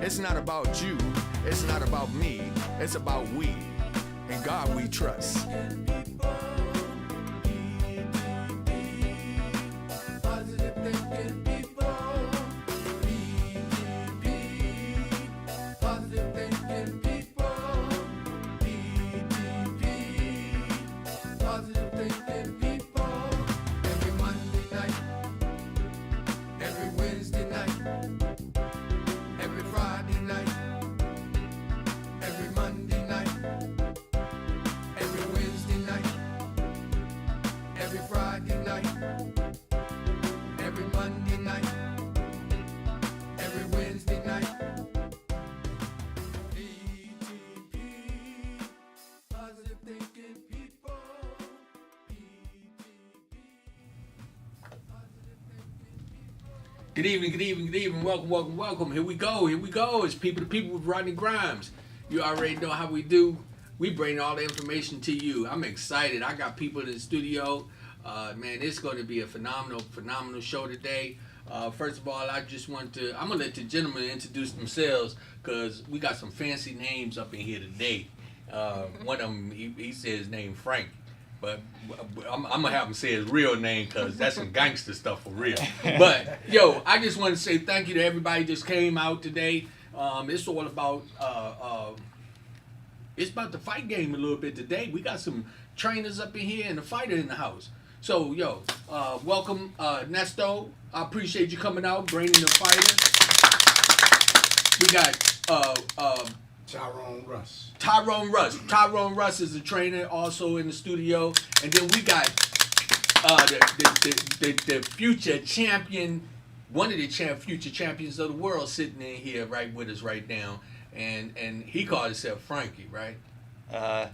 It's not about you, it's not about me, it's about we. In God we trust. Positive thinking people. PTP. Positive thinking people. PTP. Positive thinking people. Every Monday night. Every Wednesday night. Every Friday night. Every Monday night. Every Wednesday night. Every Friday night. Every Monday night, every Wednesday night. PTP, positive thinking people. PTP, positive thinking people. Good evening, good evening, good evening. Welcome, welcome, welcome. Here we go, here we go. It's People to People with Rodney Grimes. You already know how we do. We bring all the information to you. I'm excited. I got people in the studio. Man, it's going to be a phenomenal show today. First of all, I'm going to let the gentlemen introduce themselves because we got some fancy names up in here today. One of them, he said his name Frank, but I'm going to have him say his real name because that's some gangster stuff for real. But, yo, I just want to say thank you to everybody that just came out today. It's all about... It's about the fight game a little bit today. We got some trainers up in here and a fighter in the house. So, yo, welcome, Nesto. I appreciate you coming out, bringing the fighter. We got Tyrone Russ. Tyrone Russ. Tyrone Russ is a trainer also in the studio. And then we got the future champion, one of the future champions of the world sitting in here right with us right now. And he called himself Frankie, right?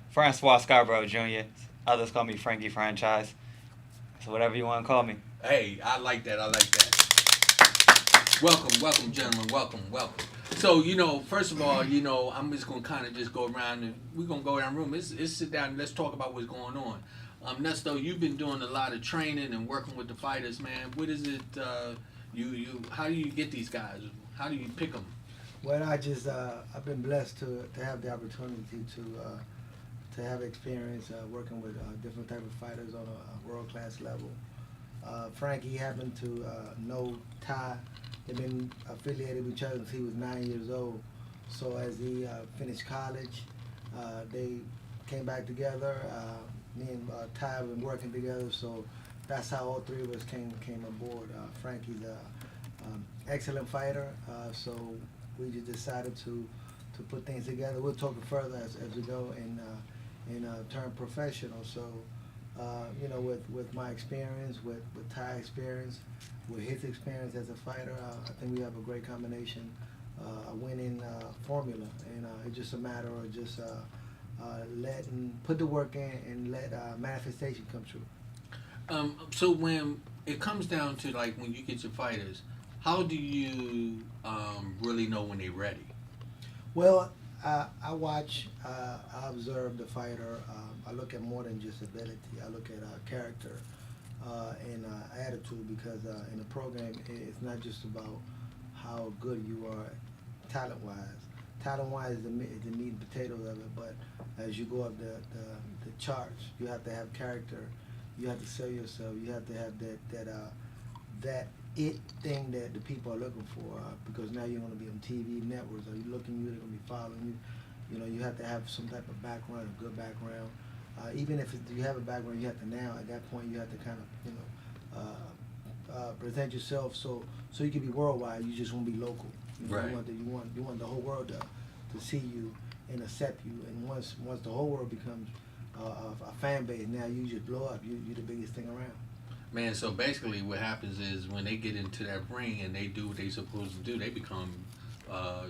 Francois Scarborough Jr. Others call me Frankie Franchise. So whatever you want to call me. Hey, I like that. Welcome, gentlemen. Welcome. So, first of all, I'm just going to kind of just go around and we're going to go around the room. Let's sit down and let's talk about what's going on. Nesto, you've been doing a lot of training and working with the fighters, man. What is it, how do you get these guys? How do you pick them? Well, I've been blessed to have the opportunity to have experience working with different type of fighters on a world-class level. Frankie happened to know Ty. They've been affiliated with each other since he was 9 years old. So as he finished college, they came back together. Me and Ty have been working together, so that's how all three of us came aboard. Frankie's an excellent fighter, so we just decided to put things together. We'll talk further as we go and turn professional. So, with my experience, with Ty's experience, with his experience as a fighter, I think we have a great combination, a winning formula. And it's just a matter of just put the work in and let manifestation come true. So when it comes down to like when you get your fighters, how do you really know when they're ready? Well, I watch, I observe the fighter. I look at more than just ability. I look at character and attitude because in the program, it's not just about how good you are talent-wise. Talent-wise is the meat and potatoes of it, but as you go up the charts, you have to have character. You have to sell yourself. You have to have that it thing that the people are looking for because now you're going to be on TV networks. Are you looking? You're going to be following you. You have to have some type of background, a good background. Even if you have a background, you have to now at that point you have to kind of present yourself so you can be worldwide. You just won't be local. Right. You want the whole world to see you and accept you. And once the whole world becomes a fan base, now you just blow up. You're the biggest thing around. Man, so basically what happens is when they get into that ring and they do what they're supposed to do, they become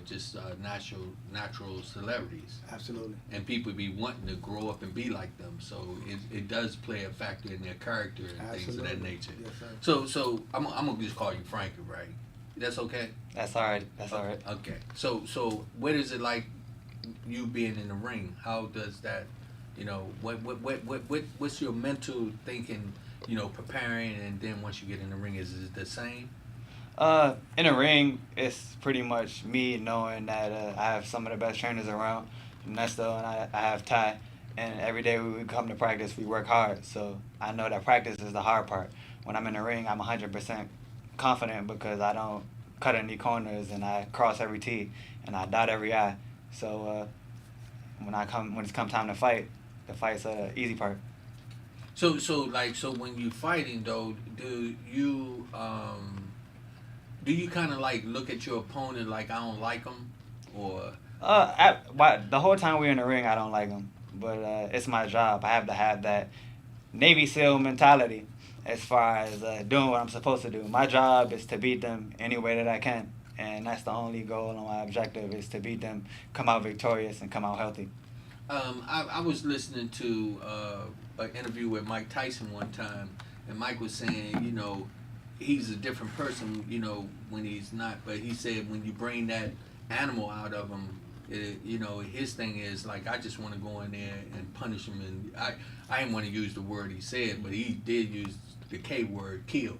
just natural celebrities. Absolutely. And people be wanting to grow up and be like them. So it does play a factor in their character and Absolutely. things of that nature. Yes, sir. So I'm going to just call you Frankie, right? That's okay? That's all right. That's all right. Okay. So what is it like you being in the ring? How does that, what's your mental thinking, preparing, and then once you get in the ring, is it the same? In the ring, it's pretty much me knowing that I have some of the best trainers around, Nesto and I have Ty, and every day we come to practice, we work hard. So I know that practice is the hard part. When I'm in the ring, I'm 100% confident because I don't cut any corners and I cross every T and I dot every I. So when it's come time to fight, the fight's the easy part. So when you fighting though, do you kind of like look at your opponent like I don't like him, or But the whole time we're in the ring, I don't like them. But it's my job. I have to have that Navy SEAL mentality as far as doing what I'm supposed to do. My job is to beat them any way that I can. And that's the only goal and my objective is to beat them, come out victorious, and come out healthy. I was listening to an interview with Mike Tyson one time, and Mike was saying, he's a different person, when he's not. But he said when you bring that animal out of him, his thing is like, I just want to go in there and punish him. And I didn't want to use the word he said, but he did use the K word, kill.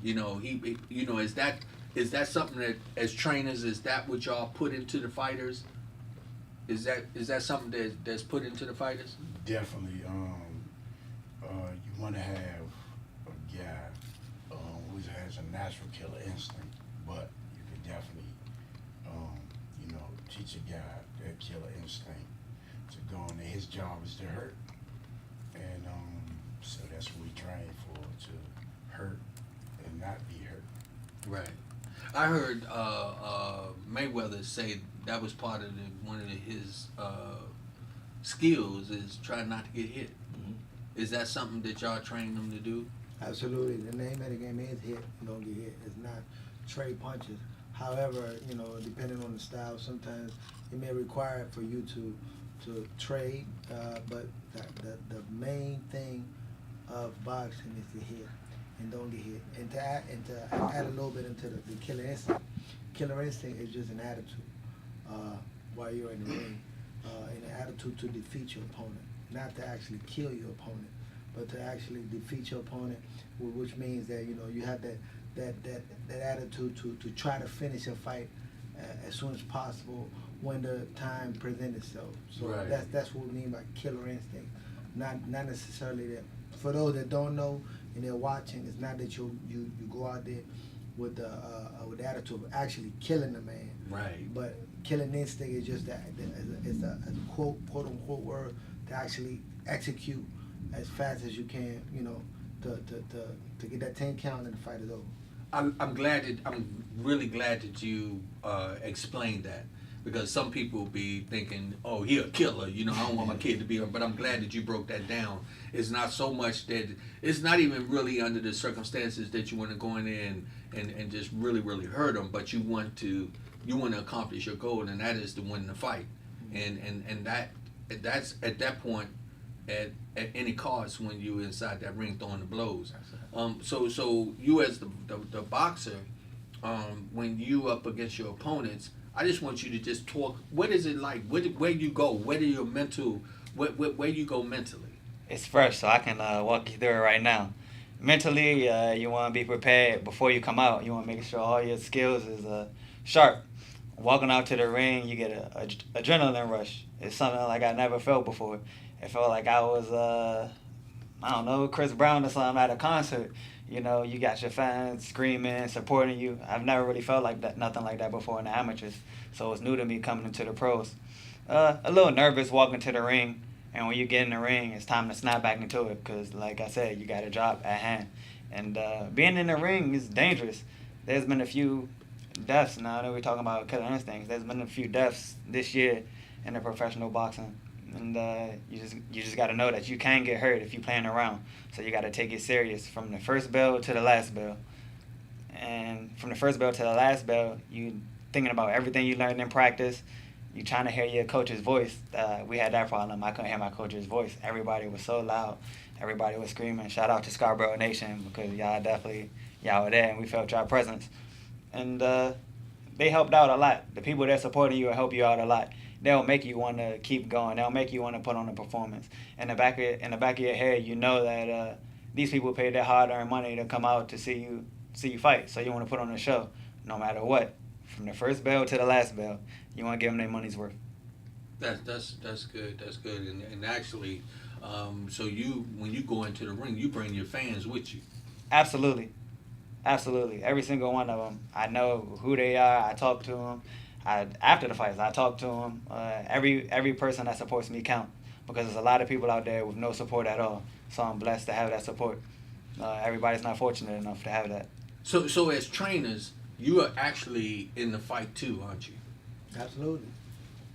Is that something that as trainers, is that what y'all put into the fighters? Is that something that's put into the fighters? Definitely. You want to have a guy who has a natural killer instinct, but you can definitely, teach a guy that killer instinct to go in there. His job is to hurt, and so that's what we train for, to hurt and not be hurt. Right. I heard Mayweather say that was part of one of his skills is try not to get hit. Mhm. Is that something that y'all train them to do? Absolutely. The name of the game is hit. Don't get hit. It's not trade punches. However, depending on the style, sometimes it may require for you to trade. But the main thing of boxing is to hit and don't get hit. And to add a little bit into the killer instinct. Killer instinct is just an attitude while you're in the ring, an attitude to defeat your opponent, not to actually kill your opponent, but to actually defeat your opponent, which means that you have that attitude to try to finish a fight as soon as possible when the time presents itself. So Right. that's what we mean by killer instinct. Not necessarily that. For those that don't know and they're watching, it's not that you go out there with the attitude of actually killing the man. Right. But killing instinct is just that. It's a quote unquote word to actually execute as fast as you can. To get that 10 count and the fight is over. I'm really glad that you explained that, because some people be thinking, oh, he a killer, I don't want my kid to be, but I'm glad that you broke that down. It's not so much that, it's not even really under the circumstances that you want to go in there and just really, really hurt them, but you want to accomplish your goal, and that is to win the fight. And that's at that point, at any cost when you inside that ring throwing the blows. So you as the boxer, when you up against your opponents, I just want you to just talk. What is it like? Where you go? Where do your mental? Where you go mentally? It's fresh, so I can walk you through it right now. Mentally, you want to be prepared before you come out. You want to make sure all your skills is sharp. Walking out to the ring, you get a adrenaline rush. It's something like I never felt before. It felt like I was, Chris Brown or something at a concert. You got your fans screaming, supporting you. I've never really felt like that, nothing like that before in the amateurs. So it's new to me coming into the pros. A little nervous walking to the ring. And when you get in the ring, it's time to snap back into it because, like I said, you got a job at hand. And being in the ring is dangerous. There's been a few deaths. Now that we're talking about killer instincts, there's been a few deaths this year in the professional boxing. And you just got to know that you can get hurt if you're playing around. So you got to take it serious from the first bell to the last bell. And from the first bell to the last bell, you thinking about everything you learned in practice. You trying to hear your coach's voice. We had that problem. I couldn't hear my coach's voice. Everybody was so loud. Everybody was screaming. Shout out to Scarborough Nation because y'all were there and we felt y'all presence. And they helped out a lot. The people that supported you will help you out a lot. They'll make you want to keep going. They'll make you want to put on a performance. In the back of your head, you know that these people paid their hard-earned money to come out to see you fight. So you want to put on a show. no matter what, from the first bell to the last bell, you want to give them their money's worth. That's good. That's good. And actually, so you when you go into the ring, you bring your fans with you. Absolutely. Absolutely. Every single one of them. I know who they are. I talk to them. After the fights, I talk to them. Every person that supports me count, because there's a lot of people out there with no support at all. So I'm blessed to have that support. Everybody's not fortunate enough to have that. So as trainers, you are actually in the fight too, aren't you? Absolutely.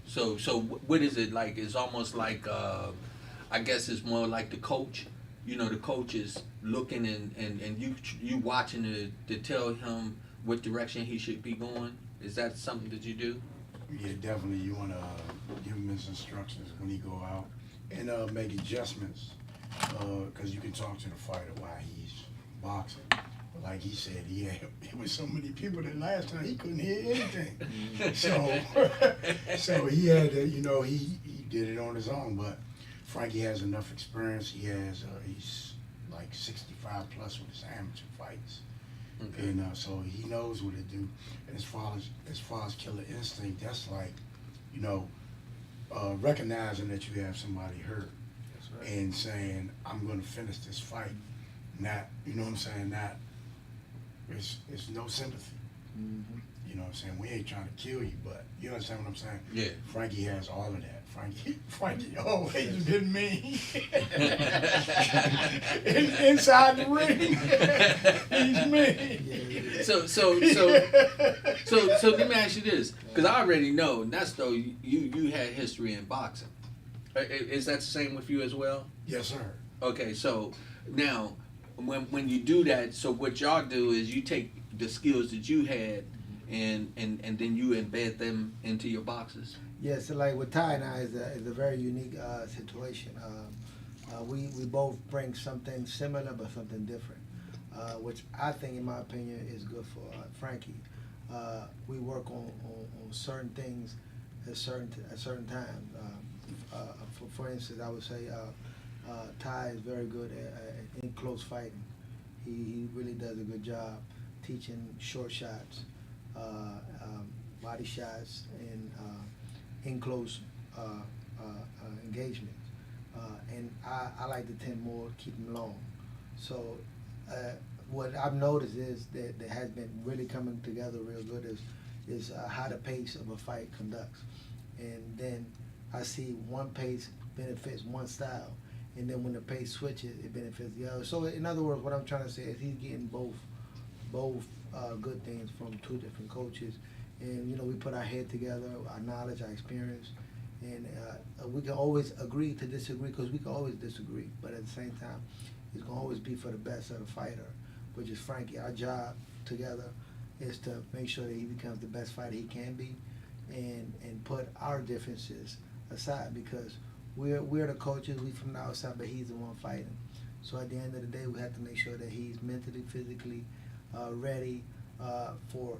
So what is it like? It's almost like I guess it's more like the coach. You know, the coach is looking and you watching to tell him what direction he should be going. Is that something that you do? Yeah, definitely. You want to give him his instructions when he go out and make adjustments, because you can talk to the fighter while he's boxing. But like he said, it was so many people that last time he couldn't hear anything. So he had to, he did it on his own. But Frankie has enough experience. He's like 65 plus with his amateur fights. Okay. And so he knows what to do. And as far as killer instinct, that's like, recognizing that you have somebody hurt. That's right. And saying, I'm going to finish this fight. Not, not, it's no sympathy. Mm-hmm. You know what I'm saying? We ain't trying to kill you, but you understand what I'm saying? Yeah. Frankie has all of that. Frankie always been mean. Inside the ring, he's mean. So let me ask you this, because I already know, and that's though you had history in boxing. Is that the same with you as well? Yes, sir. Okay, so now when you do that, so what y'all do is you take the skills that you had and then you embed them into your boxes. Yeah, so like with Ty and I is a very unique situation. We both bring something similar but something different, which I think, in my opinion, is good for Frankie. We work on certain things at certain times. For instance, I would say Ty is very good at in close fighting. He really does a good job teaching short shots, body shots, and in close engagements. And I like to tend more keep them long. So what I've noticed is that has been really coming together real good is how the pace of a fight conducts. And then I see one pace benefits one style, and then when the pace switches, it benefits the other. So in other words, what I'm trying to say is he's getting both good things from two different coaches. And we put our head together, our knowledge, our experience, and we can always agree to disagree, because we can always disagree. But at the same time, it's gonna always be for the best of the fighter, which is Frankie. Our job together is to make sure that he becomes the best fighter he can be, and put our differences aside, because we're the coaches. We from the outside, but he's the one fighting. So at the end of the day, we have to make sure that he's mentally, physically ready for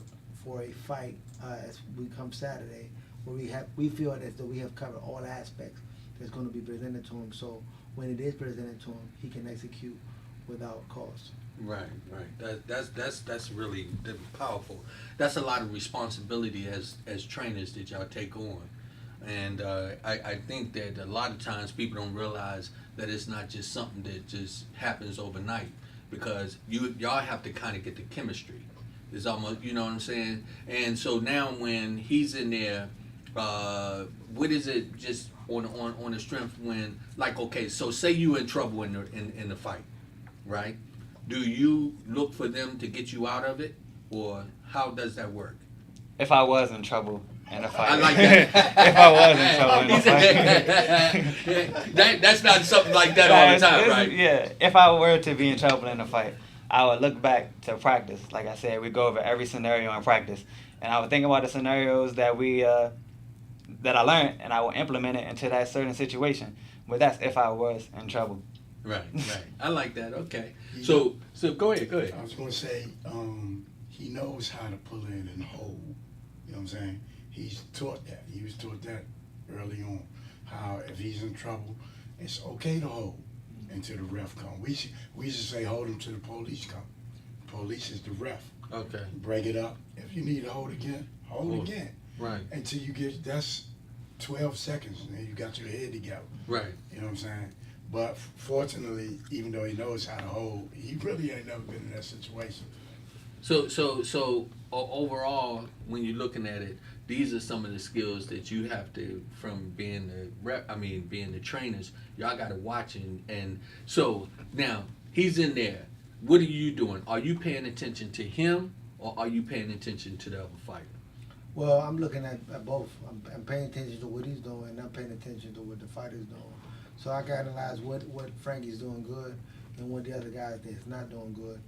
a fight as we come Saturday, where we feel as though we have covered all aspects that's going to be presented to him. So when it is presented to him, he can execute without cost. Right. That's really powerful. That's a lot of responsibility as trainers that y'all take on. And I think that a lot of times people don't realize that it's not just something that just happens overnight, because y'all have to kind of get the chemistry. It's almost, you know what I'm saying? And so now when he's in there, what is it just on the strength when, like, okay, so say you in trouble in the fight, right? Do you look for them to get you out of it, or how does that work? If I was in trouble in a fight. I like that. If I was in trouble in a fight. That's not something like that all the time, right? Yeah. If I were to be in trouble in a fight, I would look back to practice. Like I said, we go over every scenario in practice, and I would think about the scenarios that I learned, and I would implement it into that certain situation. But that's if I was in trouble. Right. I like that. Okay. So go ahead. I was going to say, he knows how to pull in and hold. You know what I'm saying? He's taught that. He was taught that early on. How if he's in trouble, it's okay to hold until the ref comes. We used to say hold him till the police come. Police is the ref. Okay. Break it up. If you need to hold again, hold again. Right. Until you get, that's 12 seconds, and then you got your head together. Right. You know what I'm saying? But fortunately, even though he knows how to hold, he really ain't never been in that situation. So overall, when you're looking at it, these are some of the skills that you have to, from being being the trainers, y'all got to watch and so now he's in there. What are you doing? Are you paying attention to him, or are you paying attention to the other fighter? Well, I'm looking at both. I'm paying attention to what he's doing, and I'm paying attention to what the fighter's doing. So I can analyze what Frankie's doing good and what the other guy that's not doing good,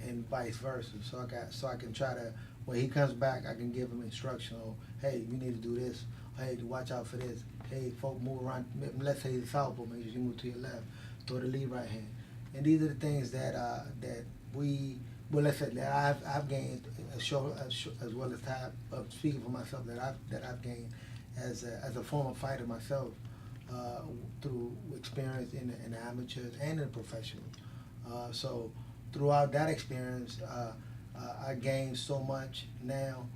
and vice versa. So I can try to, when he comes back, I can give him instruction on, hey, you need to do this. Hey, watch out for this. Hey, folk, move around. Let's say he's southpaw, make sure you move to your left. Throw the lead right hand. And these are the things that let's say that I've gained as well as time of speaking for myself that I've gained as a former fighter myself through experience in the amateurs and in the professional. So throughout that experience, I gained so much now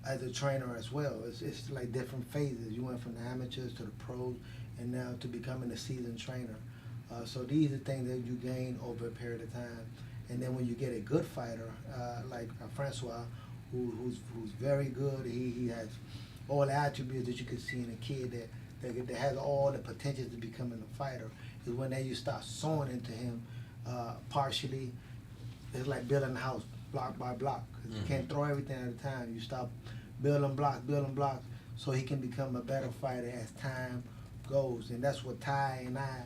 as a trainer as well. It's like different phases. You went from the amateurs to the pros, and now to becoming a seasoned trainer. So these are things that you gain over a period of time. And then when you get a good fighter, like Francois, who's very good, he has all the attributes that you could see in a kid that has all the potential to becoming a fighter, is when you start sowing into him partially. It's like building a house block by block. 'Cause you can't throw everything at a time. You start building blocks, so he can become a better fighter as time goes. And that's what Ty and I,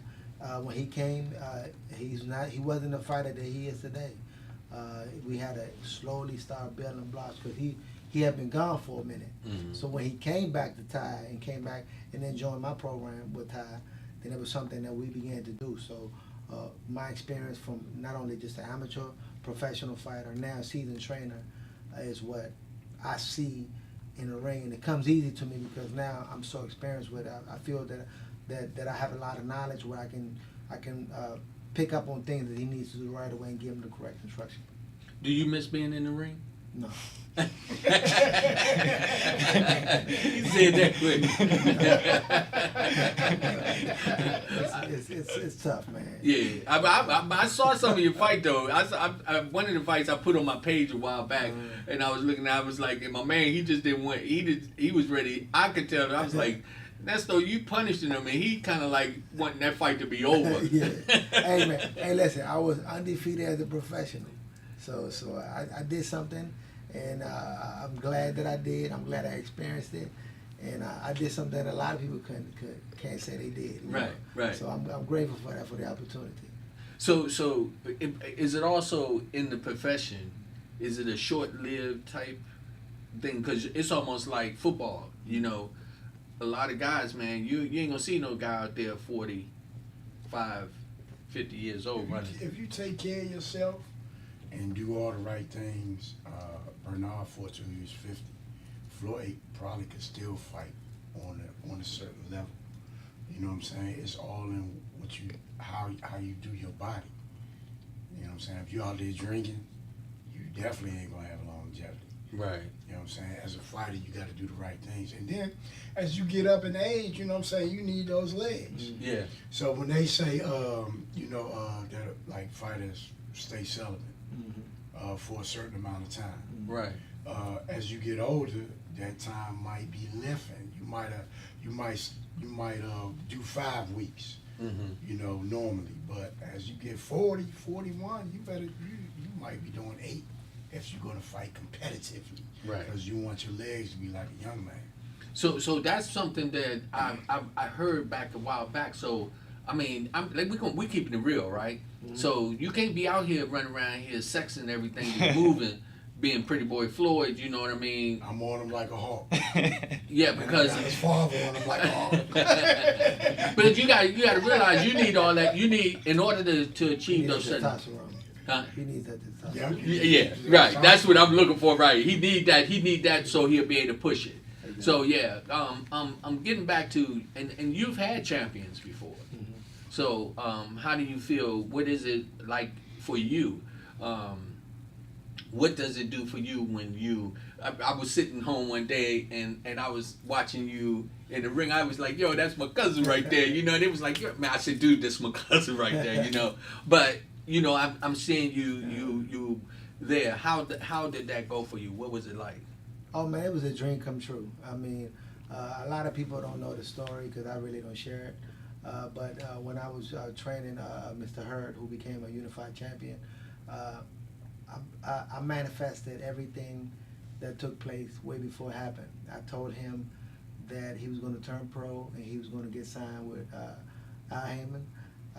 when he came, he wasn't the fighter that he is today. We had to slowly start building blocks because he had been gone for a minute. Mm-hmm. So when he came back to Ty and came back and then joined my program with Ty, then it was something that we began to do. So my experience from not only just an amateur, professional fighter, now seasoned trainer, is what I see in the ring. And it comes easy to me because now I'm so experienced with it. I feel that I have a lot of knowledge where I can pick up on things that he needs to do right away and give him the correct instruction. Do you miss being in the ring? No. He said that quick. It's tough, man. Yeah, I saw some of your fight though. One of the fights I put on my page a while back, and I was looking. I was like, and my man, he just didn't want. He was ready. I could tell. I was like, Nesto, you punishing him, and he kind of like wanting that fight to be over. Yeah. Hey man, hey listen, I was undefeated as a professional, so I did something, and I'm glad that I did. I'm glad I experienced it, and I did something that a lot of people can't say they did. You know? Right. So I'm grateful for that, for the opportunity. So is it also in the profession? Is it a short-lived type thing? Because it's almost like football. You know, a lot of guys, man, you ain't gonna see no guy out there 45, 50 years old running. If you take care of yourself and do all the right things, Bernard, fortunately, was 50. Floyd probably could still fight on a certain level. You know what I'm saying? It's all in what you how you do your body. You know what I'm saying? If you're out there drinking, you definitely ain't gonna have longevity. Right. You know what I'm saying? As a fighter, you got to do the right things. And then, as you get up in age, you know what I'm saying, you need those legs. Yeah. So when they say, that like fighters stay celibate for a certain amount of time, Right. as you get older, that time might be lengthened. You might do 5 weeks, you know, normally. But as you get 40, 41, you might be doing 8 if you're going to fight competitively. Right. Because you want your legs to be like a young man. So that's something that I heard back a while back. So I mean, we keeping it real, right? Mm-hmm. So you can't be out here running around here sexing everything and moving, being Pretty Boy Floyd. You know what I mean? I'm on him like a hawk. Yeah, because his father on him like a hawk. But you got to realize you need all that. You need in order to achieve those certain. Huh? He needs that testosterone. Yeah, right. That's what I'm looking for, right? He need that so he'll be able to push it. Exactly. So yeah, I'm getting back to and you've had champions before. Mm-hmm. So how do you feel? What is it like for you what does it do for you when you? I was sitting home one day and I was watching you in the ring. I was like, yo, that's my cousin right there, you know. And it was like, yo, man, I said, dude, that's my cousin right there, you know. But you know, I'm seeing you there. How did that go for you? What was it like? Oh man, it was a dream come true. I mean, a lot of people don't know the story because I really don't share it. But when I was training Mr. Hurd, who became a unified champion, I manifested everything that took place way before it happened. I told him that he was going to turn pro and he was going to get signed with Al Heyman.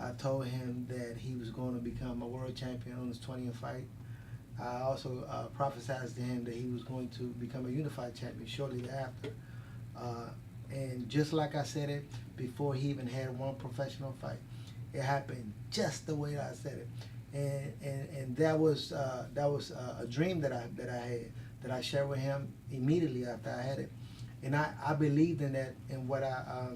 I told him that he was going to become a world champion on his 20th fight. I also prophesied to him that he was going to become a unified champion shortly thereafter. And just like I said it before he even had one professional fight, it happened just the way I said it. And that was a dream that I had, that I shared with him immediately after I had it. And I believed in that, and what I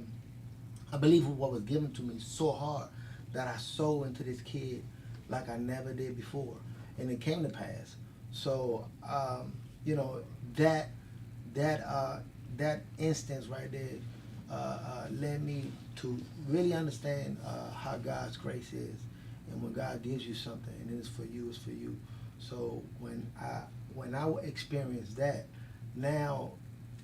believe what was given to me so hard that I sold into this kid like I never did before, and it came to pass. So you know, that instance right there led me to really understand how God's grace is, and when God gives you something and it's for you, it's for you. So when I experienced that, now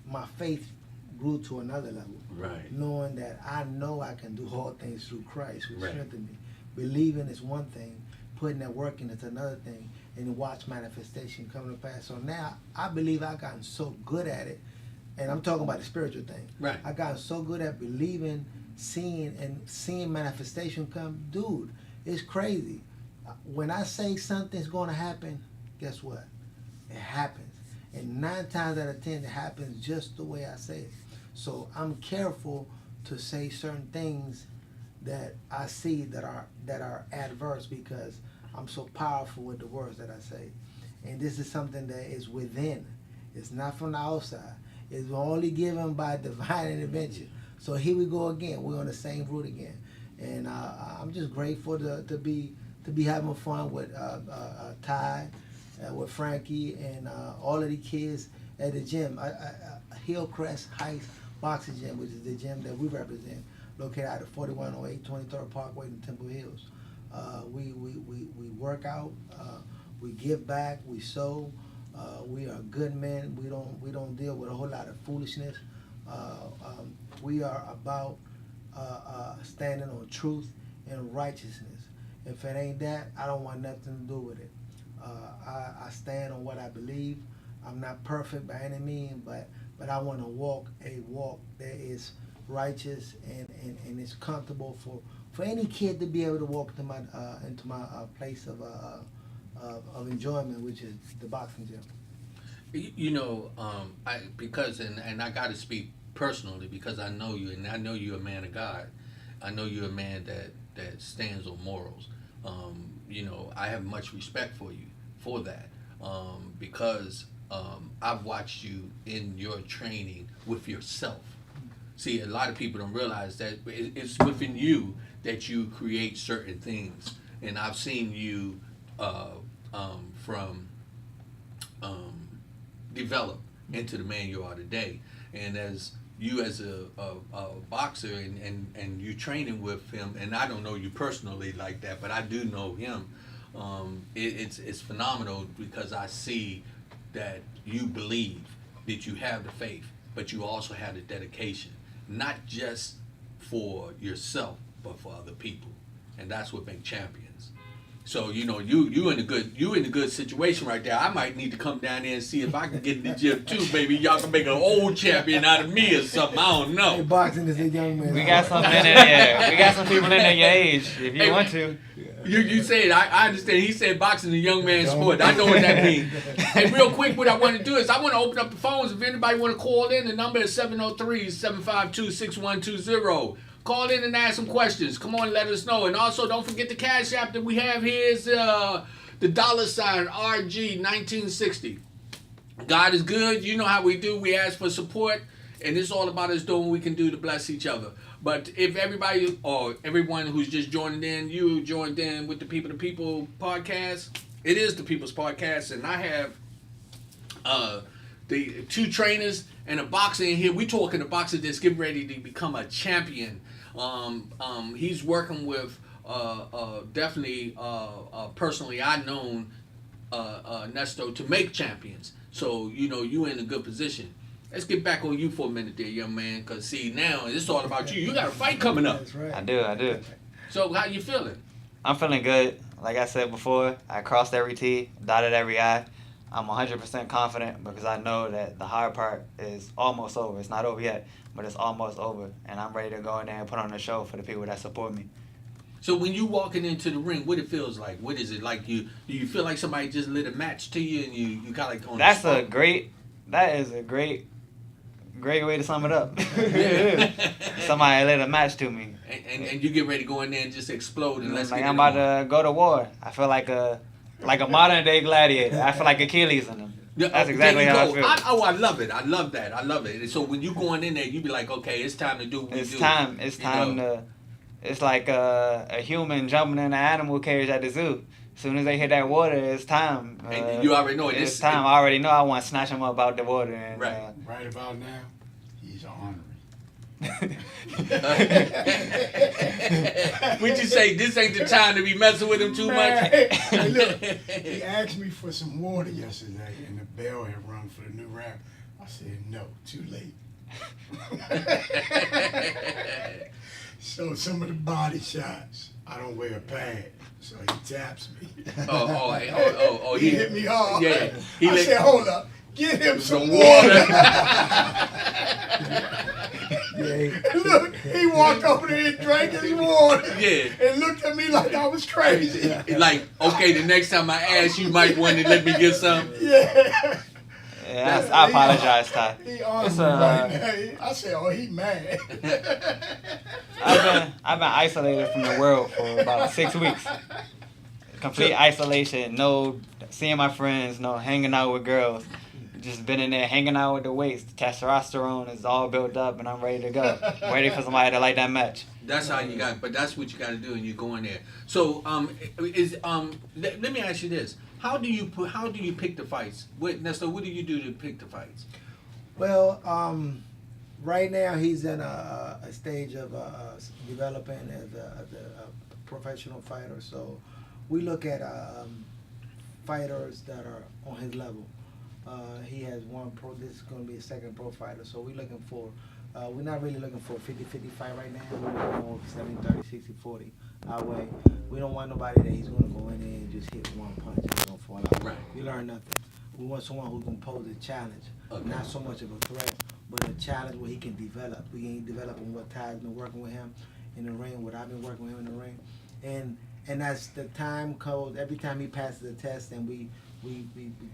my faith grew to another level. Right. Knowing that I know I can do all things through Christ who Right. strengthened me. Believing is one thing, putting that work in is another thing, and watch manifestation come to pass. So now I believe I've gotten so good at it, and I'm talking about the spiritual thing. Right. I got so good at believing, seeing manifestation come. Dude, it's crazy. When I say something's going to happen, guess what? It happens. And 9 times out of 10, it happens just the way I say it. So I'm careful to say certain things that I see that are adverse, because I'm so powerful with the words that I say. And this is something that is within. It's not from the outside. It's only given by divine intervention. So here we go again. We're on the same route again. And I'm just grateful to be having fun with Ty, with Frankie, and all of the kids at the gym. Hillcrest Heights Boxing Gym, which is the gym that we represent, located out of 4108 23rd Parkway in Temple Hills. We work out, we give back, we sow. We are good men. We don't deal with a whole lot of foolishness. We are about standing on truth and righteousness. If it ain't that, I don't want nothing to do with it. I stand on what I believe. I'm not perfect by any means, but I want to walk a walk that is righteous and is comfortable for any kid to be able to walk into my place of enjoyment, which is the boxing gym. You know, I got to speak personally, because I know you, and I know you're a man of God. I know you're a man that stands on morals. You know, I have much respect for you for that, because I've watched you in your training with yourself. See, a lot of people don't realize that it's within you that you create certain things, and I've seen you from develop into the man you are today. And as you as a boxer and you training with him, and I don't know you personally like that, but I do know him, it's phenomenal, because I see that you believe, that you have the faith, but you also have the dedication, not just for yourself, but for other people. And that's what makes champions. So you know, you in a good situation right there. I might need to come down there and see if I can get in the gym too. Maybe y'all can make an old champion out of me or something. I don't Hey, know. boxing is a young man. We got something in there. We got some people in there your age, if you Hey, want to. You said, I understand. He said boxing is a young man's sport. I know what that means. And real quick, what I want to do is I want to open up the phones. If anybody want to call in, the number is 703-752-6120. Call in and ask some questions. Come on, let us know. And also, don't forget the cash app that we have here is the $ RG1960. God is good. You know how we do. We ask for support. And it's all about us doing what we can do to bless each other. But if everybody, or everyone who's just joining in, you joined in with the People to People podcast, It is the People's Podcast, and I have the two trainers and a boxer in here. We talking a boxer that's getting ready to become a champion. He's working with definitely personally I known Nesto to make champions. So you in a good position. Let's get back on you for a minute there, young man, because see now it's all about you. You got a fight coming up. That's right. I do. So how you feeling? I'm feeling good. Like I said before, I crossed every T, dotted every I. I'm 100% confident because I know that the hard part is almost over. It's not over yet, but it's almost over. And I'm ready to go in there and put on a show for the people that support me. So when you walking into the ring, what it feels like? What is it like? Do you feel like somebody just lit a match to you and you got like on That the is a great way to sum it up. Yeah. Somebody lit a match to me. and you get ready to go in there and just explode and let's Like get I'm it about on. to go to war. I feel like a modern day gladiator. I feel like Achilles in them. Yeah, That's there exactly you how I go. feel. I love it. I love that. I love it. And so when you going in there, you be like, okay, it's time to do what we do. It's time to. It's like a human jumping in an animal cage at the zoo. As soon as they hit that water, it's time. And you already know it. It's time. I already know I want to snatch him up out the water. And, Right. Right about now, he's ornery. Would you say this ain't the time to be messing with him too much? Hey, look, he asked me for some water yesterday, and the bell had rung for the new round. I said, no, too late. So some of the body shots, I don't wear a pad, so he taps me. He hit me hard. Yeah. I said, hold up, get him some water. Look, he walked over there and drank his water. Yeah. And looked at me like I was crazy. Like, okay, the next time I ask, you might want to let me get some. Yeah. Yeah, I apologize, Ty. He on It's, me right now. I said, oh, he mad. I've been isolated from the world for about 6 weeks. Complete isolation. No seeing my friends. No hanging out with girls. Just been in there hanging out with the waist. Testosterone is all built up, and I'm ready to go. Ready for somebody to light that match. That's how you got. But that's what you got to do, and you go in there. So, let me ask you this: How do you pick the fights? Nesto, what do you do to pick the fights? Well, right now he's in a stage of developing as a professional fighter. So we look at fighters that are on his level. He has one pro. This is going to be a second pro fighter. So we're looking for. We're not really looking for a 50-50 fight right now. We're looking more 70-30, 60-40 our way. We don't want nobody that he's going to go in there and just hit one punch and he's going to fall out. Right. You learn nothing. We want someone who's going to pose a challenge. Okay. Not so much of a threat, but a challenge where he can develop. We ain't developing what Ty's been working with him in the ring, what I've been working with him in the ring. And as the time goes, every time he passes the test, and we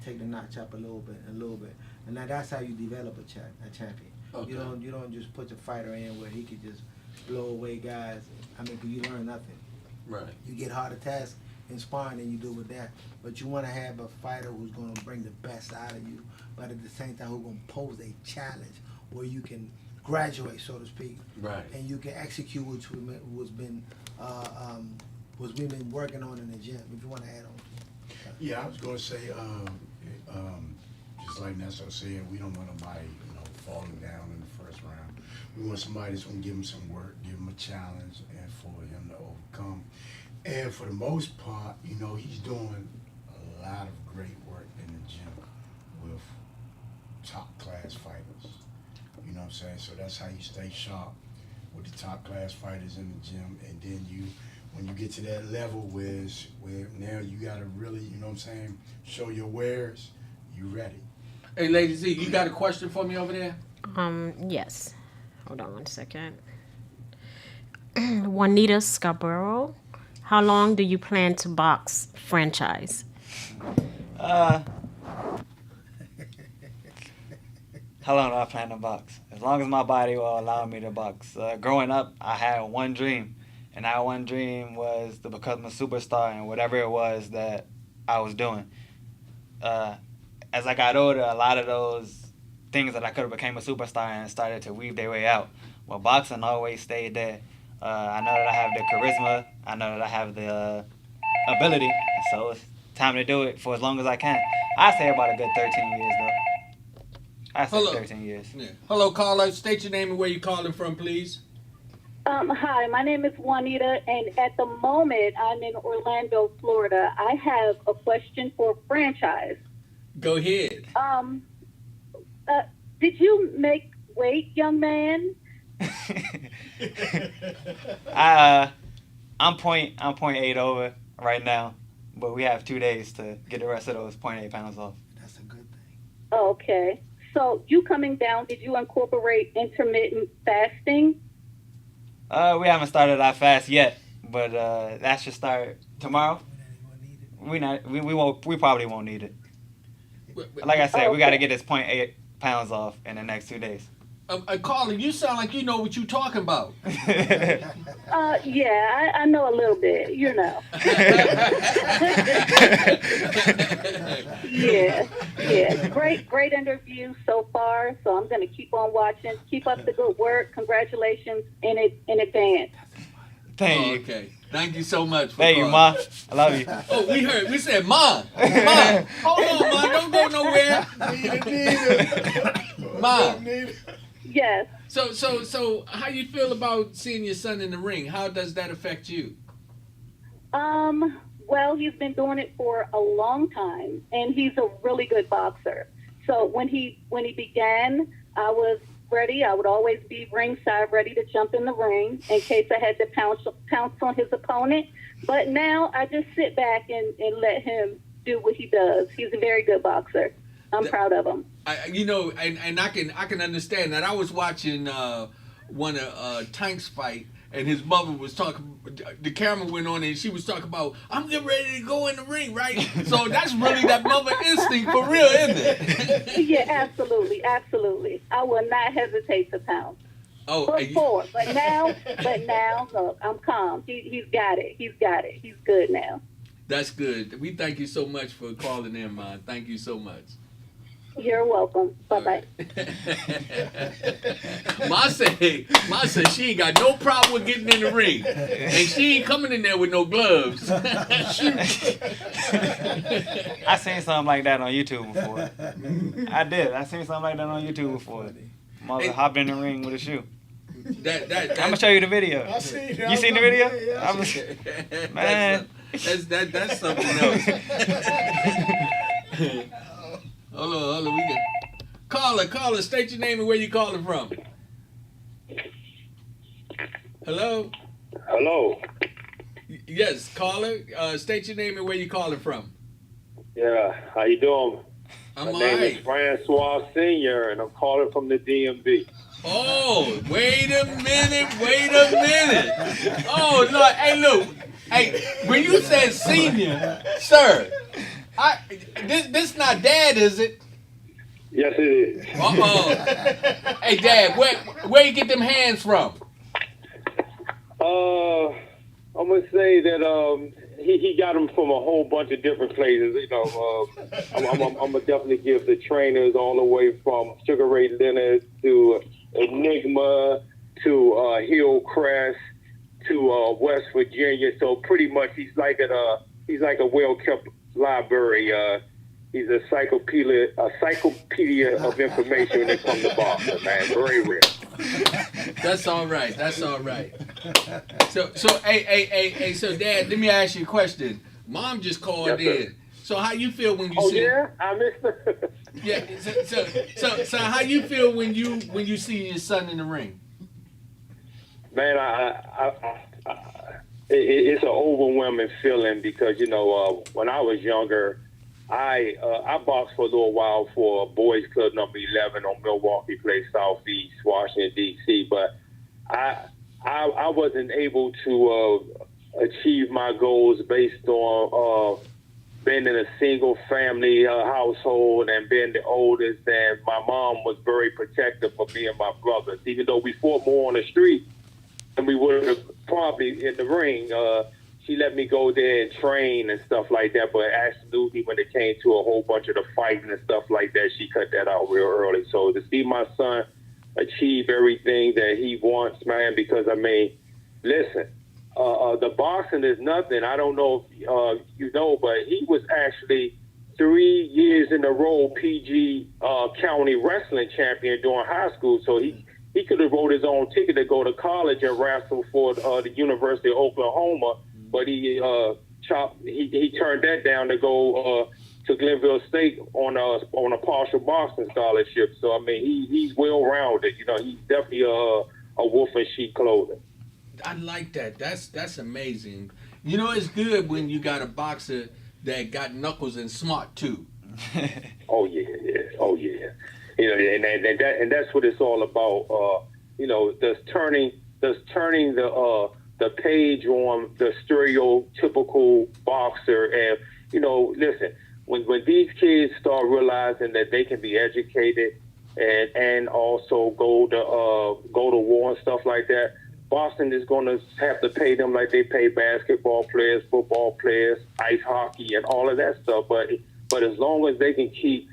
take the notch up a little bit. And now that's how you develop a champion. Okay. You don't just put your fighter in where he could just blow away guys. I mean, you learn nothing. Right. You get harder tasks in sparring than you do with that. But you want to have a fighter who's going to bring the best out of you, but at the same time who's going to pose a challenge where you can graduate, so to speak. Right. And you can execute what's been working on in the gym. If you want to add on. Yeah, I was going to say, just like Nesto said, we don't want nobody, falling down in the first round. We want somebody that's going to give him some work, give him a challenge, and for him to overcome. And for the most part, he's doing a lot of great work in the gym with top class fighters. You know what I'm saying? So that's how you stay sharp with the top class fighters in the gym. And then when you get to that level where now you got to really, show your wares, you ready. Hey, Lady Z, you got a question for me over there? Yes. Hold on 1 second. Juanita Scarborough, how long do you plan to box franchise? How long do I plan to box? As long as my body will allow me to box. Growing up, I had one dream, and that one dream was to become a superstar in whatever it was that I was doing. As I got older, a lot of those things that I could have became a superstar and started to weave their way out. Well, boxing always stayed there. I know that I have the charisma. I know that I have the ability. So it's time to do it for as long as I can. I say about a good 13 years though. I say Hello. 13 years. Yeah. Hello, caller. State your name and where you calling from, please. Hi, my name is Juanita, and at the moment I'm in Orlando, Florida. I have a question for franchise. Go ahead. Did you make weight, young man? I'm point 8 over right now, but we have 2 days to get the rest of those 0.8 pounds off. That's a good thing. Okay. So you coming down, did you incorporate intermittent fasting? We haven't started our fast yet, but that should start tomorrow. We probably won't need it. Like I said, we got to get this 0.8 pounds off in the next 2 days. Caller, you sound like you know what you're talking about. Yeah, I know a little bit, you know. Yeah. Great interview so far. So I'm going to keep on watching. Keep up the good work. Congratulations in advance. Thank you. Okay. Thank you so much for Thank you, calling. Ma. I love you. Oh, we said Ma. Ma. Hold on, Ma. Don't go nowhere. Ma. Yes. So how you feel about seeing your son in the ring? How does that affect you? Well, he's been doing it for a long time, and he's a really good boxer. So when he began, I was ready. I would always be ringside, ready to jump in the ring in case I had to pounce on his opponent. But now I just sit back and let him do what he does. He's a very good boxer. I'm proud of him. And I can understand that. I was watching one of Tank's fight, and his mother was talking. The camera went on, and she was talking about, "I'm getting ready to go in the ring, right?" So that's really that mother instinct for real, isn't it? Yeah, absolutely. I will not hesitate to pounce. But now, look, I'm calm. He's got it. He's good now. That's good. We thank you so much for calling in, man. Thank you so much. You're welcome. Bye-bye. Ma said she ain't got no problem with getting in the ring. And she ain't coming in there with no gloves. I seen something like that on YouTube before. I did. I seen something like that on YouTube before. Mother hopped in the ring with a shoe. I'm gonna show you the video. I seen it. You seen the video? Yeah, Man. That's something else. Hold on. We got caller. State your name and where you calling from. Hello. Yes, caller. State your name and where you calling from. Yeah, how you doing? I'm My name is Francois Senior, and I'm calling from the DMV. Oh, wait a minute. Oh, Lord. Hey, look. Hey, when you said senior, sir, this not Dad, is it? Yes, it is. Hey, Dad, where you get them hands from? I'm gonna say that he got them from a whole bunch of different places. You know, I'm gonna definitely give the trainers all the way from Sugar Ray Leonard to Enigma to Hillcrest to West Virginia. So pretty much he's like a well-kept library. He's a encyclopedia of information when it comes to boxing, man. Very rare. That's all right. So hey, so Dad, let me ask you a question. Mom just called in. So how you feel when you see? Oh yeah, I missed it. Yeah. So how you feel when you see your son in the ring? Man, it's an overwhelming feeling because when I was younger, I boxed for a little while for Boys Club number 11 on Milwaukee Place, Southeast Washington D.C. But I wasn't able to achieve my goals based on being in a single family household and being the oldest. And my mom was very protective of me and my brothers, even though we fought more on the street than we would have probably in the ring. She let me go there and train and stuff like that, but absolutely when it came to a whole bunch of the fighting and stuff like that, she cut that out real early. So to see my son achieve everything that he wants, man, because, I mean, listen, the boxing is nothing. I don't know if you know, but he was actually 3 years in a row PG County wrestling champion during high school. So he could have wrote his own ticket to go to college and wrestle for the University of Oklahoma, but he turned that down to go to Glenville State on a partial boxing scholarship. So I mean, he's well rounded. You know, he's definitely a wolf in sheep clothing. I like that. That's amazing. You know, it's good when you got a boxer that got knuckles and smart too. Oh yeah. You know, and that's what it's all about. You know, just turning the page on the stereotypical boxer, and you know, listen, when these kids start realizing that they can be educated and also go to war and stuff like that, Boston is going to have to pay them like they pay basketball players, football players, ice hockey, and all of that stuff. But as long as they can keep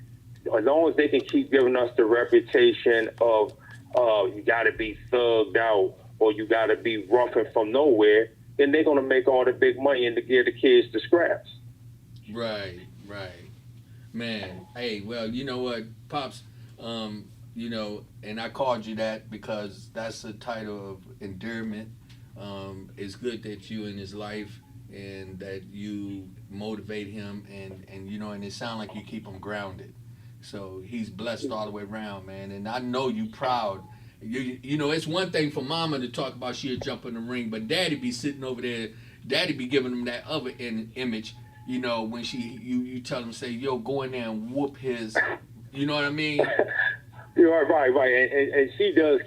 giving us the reputation of you got to be thugged out or you got to be roughing from nowhere, then they're going to make all the big money and to give the kids the scraps. Right. Man, hey, well, you know what, Pops, you know, and I called you that because that's a title of endearment. It's good that you in his life and that you motivate him and you know, and it sounds like you keep him grounded. So he's blessed all the way around, man. And I know you proud. You know, it's one thing for mama to talk about she'll jump in the ring, but daddy be sitting over there, daddy be giving him that other image, you know, when you tell him, say, yo, go in there and whoop his, you know what I mean? You're right, and she does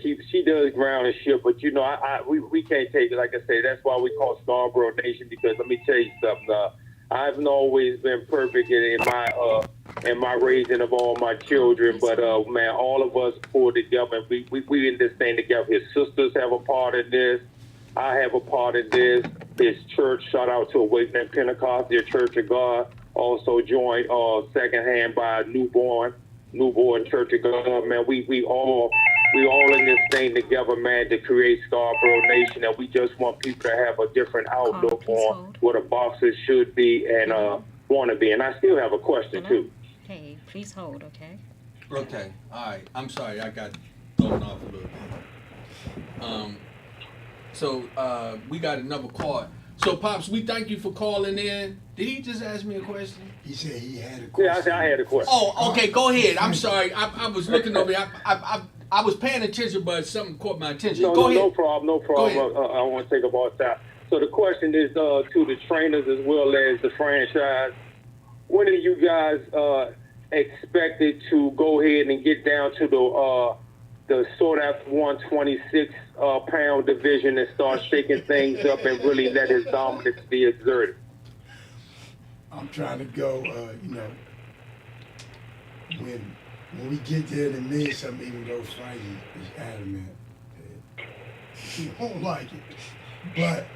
ground and shit, but you know, we can't take it. Like I say, that's why we call Scarborough Nation, because let me tell you something. I haven't always been perfect in my raising of all my children, but man, all of us pull together, and we in this thing together. His sisters have a part in this. I have a part in this. His church, shout out to Awakening Pentecost, their Church of God, also joined secondhand by Newborn Church of God. Man, we all in this thing together, man, to create Scarborough Nation, and we just want people to have a different outlook on what a boxer should be and want to be. And I still have a question too. Okay, please hold, okay? Okay, all right. I'm sorry, I got thrown off a little bit. So we got another call. So, Pops, we thank you for calling in. Did he just ask me a question? He said he had a question. Yeah, I said I had a question. Oh, okay, go ahead. I'm sorry. I was looking over there. I was paying attention, but something caught my attention. Go ahead. No problem. I want to take up all time. So the question is to the trainers as well as the franchise. When are you guys expected to go ahead and get down to the sort of 126 pound division and start shaking things up and really let his dominance be exerted? I'm trying to go, you know, when we get there to me, something, even though Frankie is adamant that he won't like it. But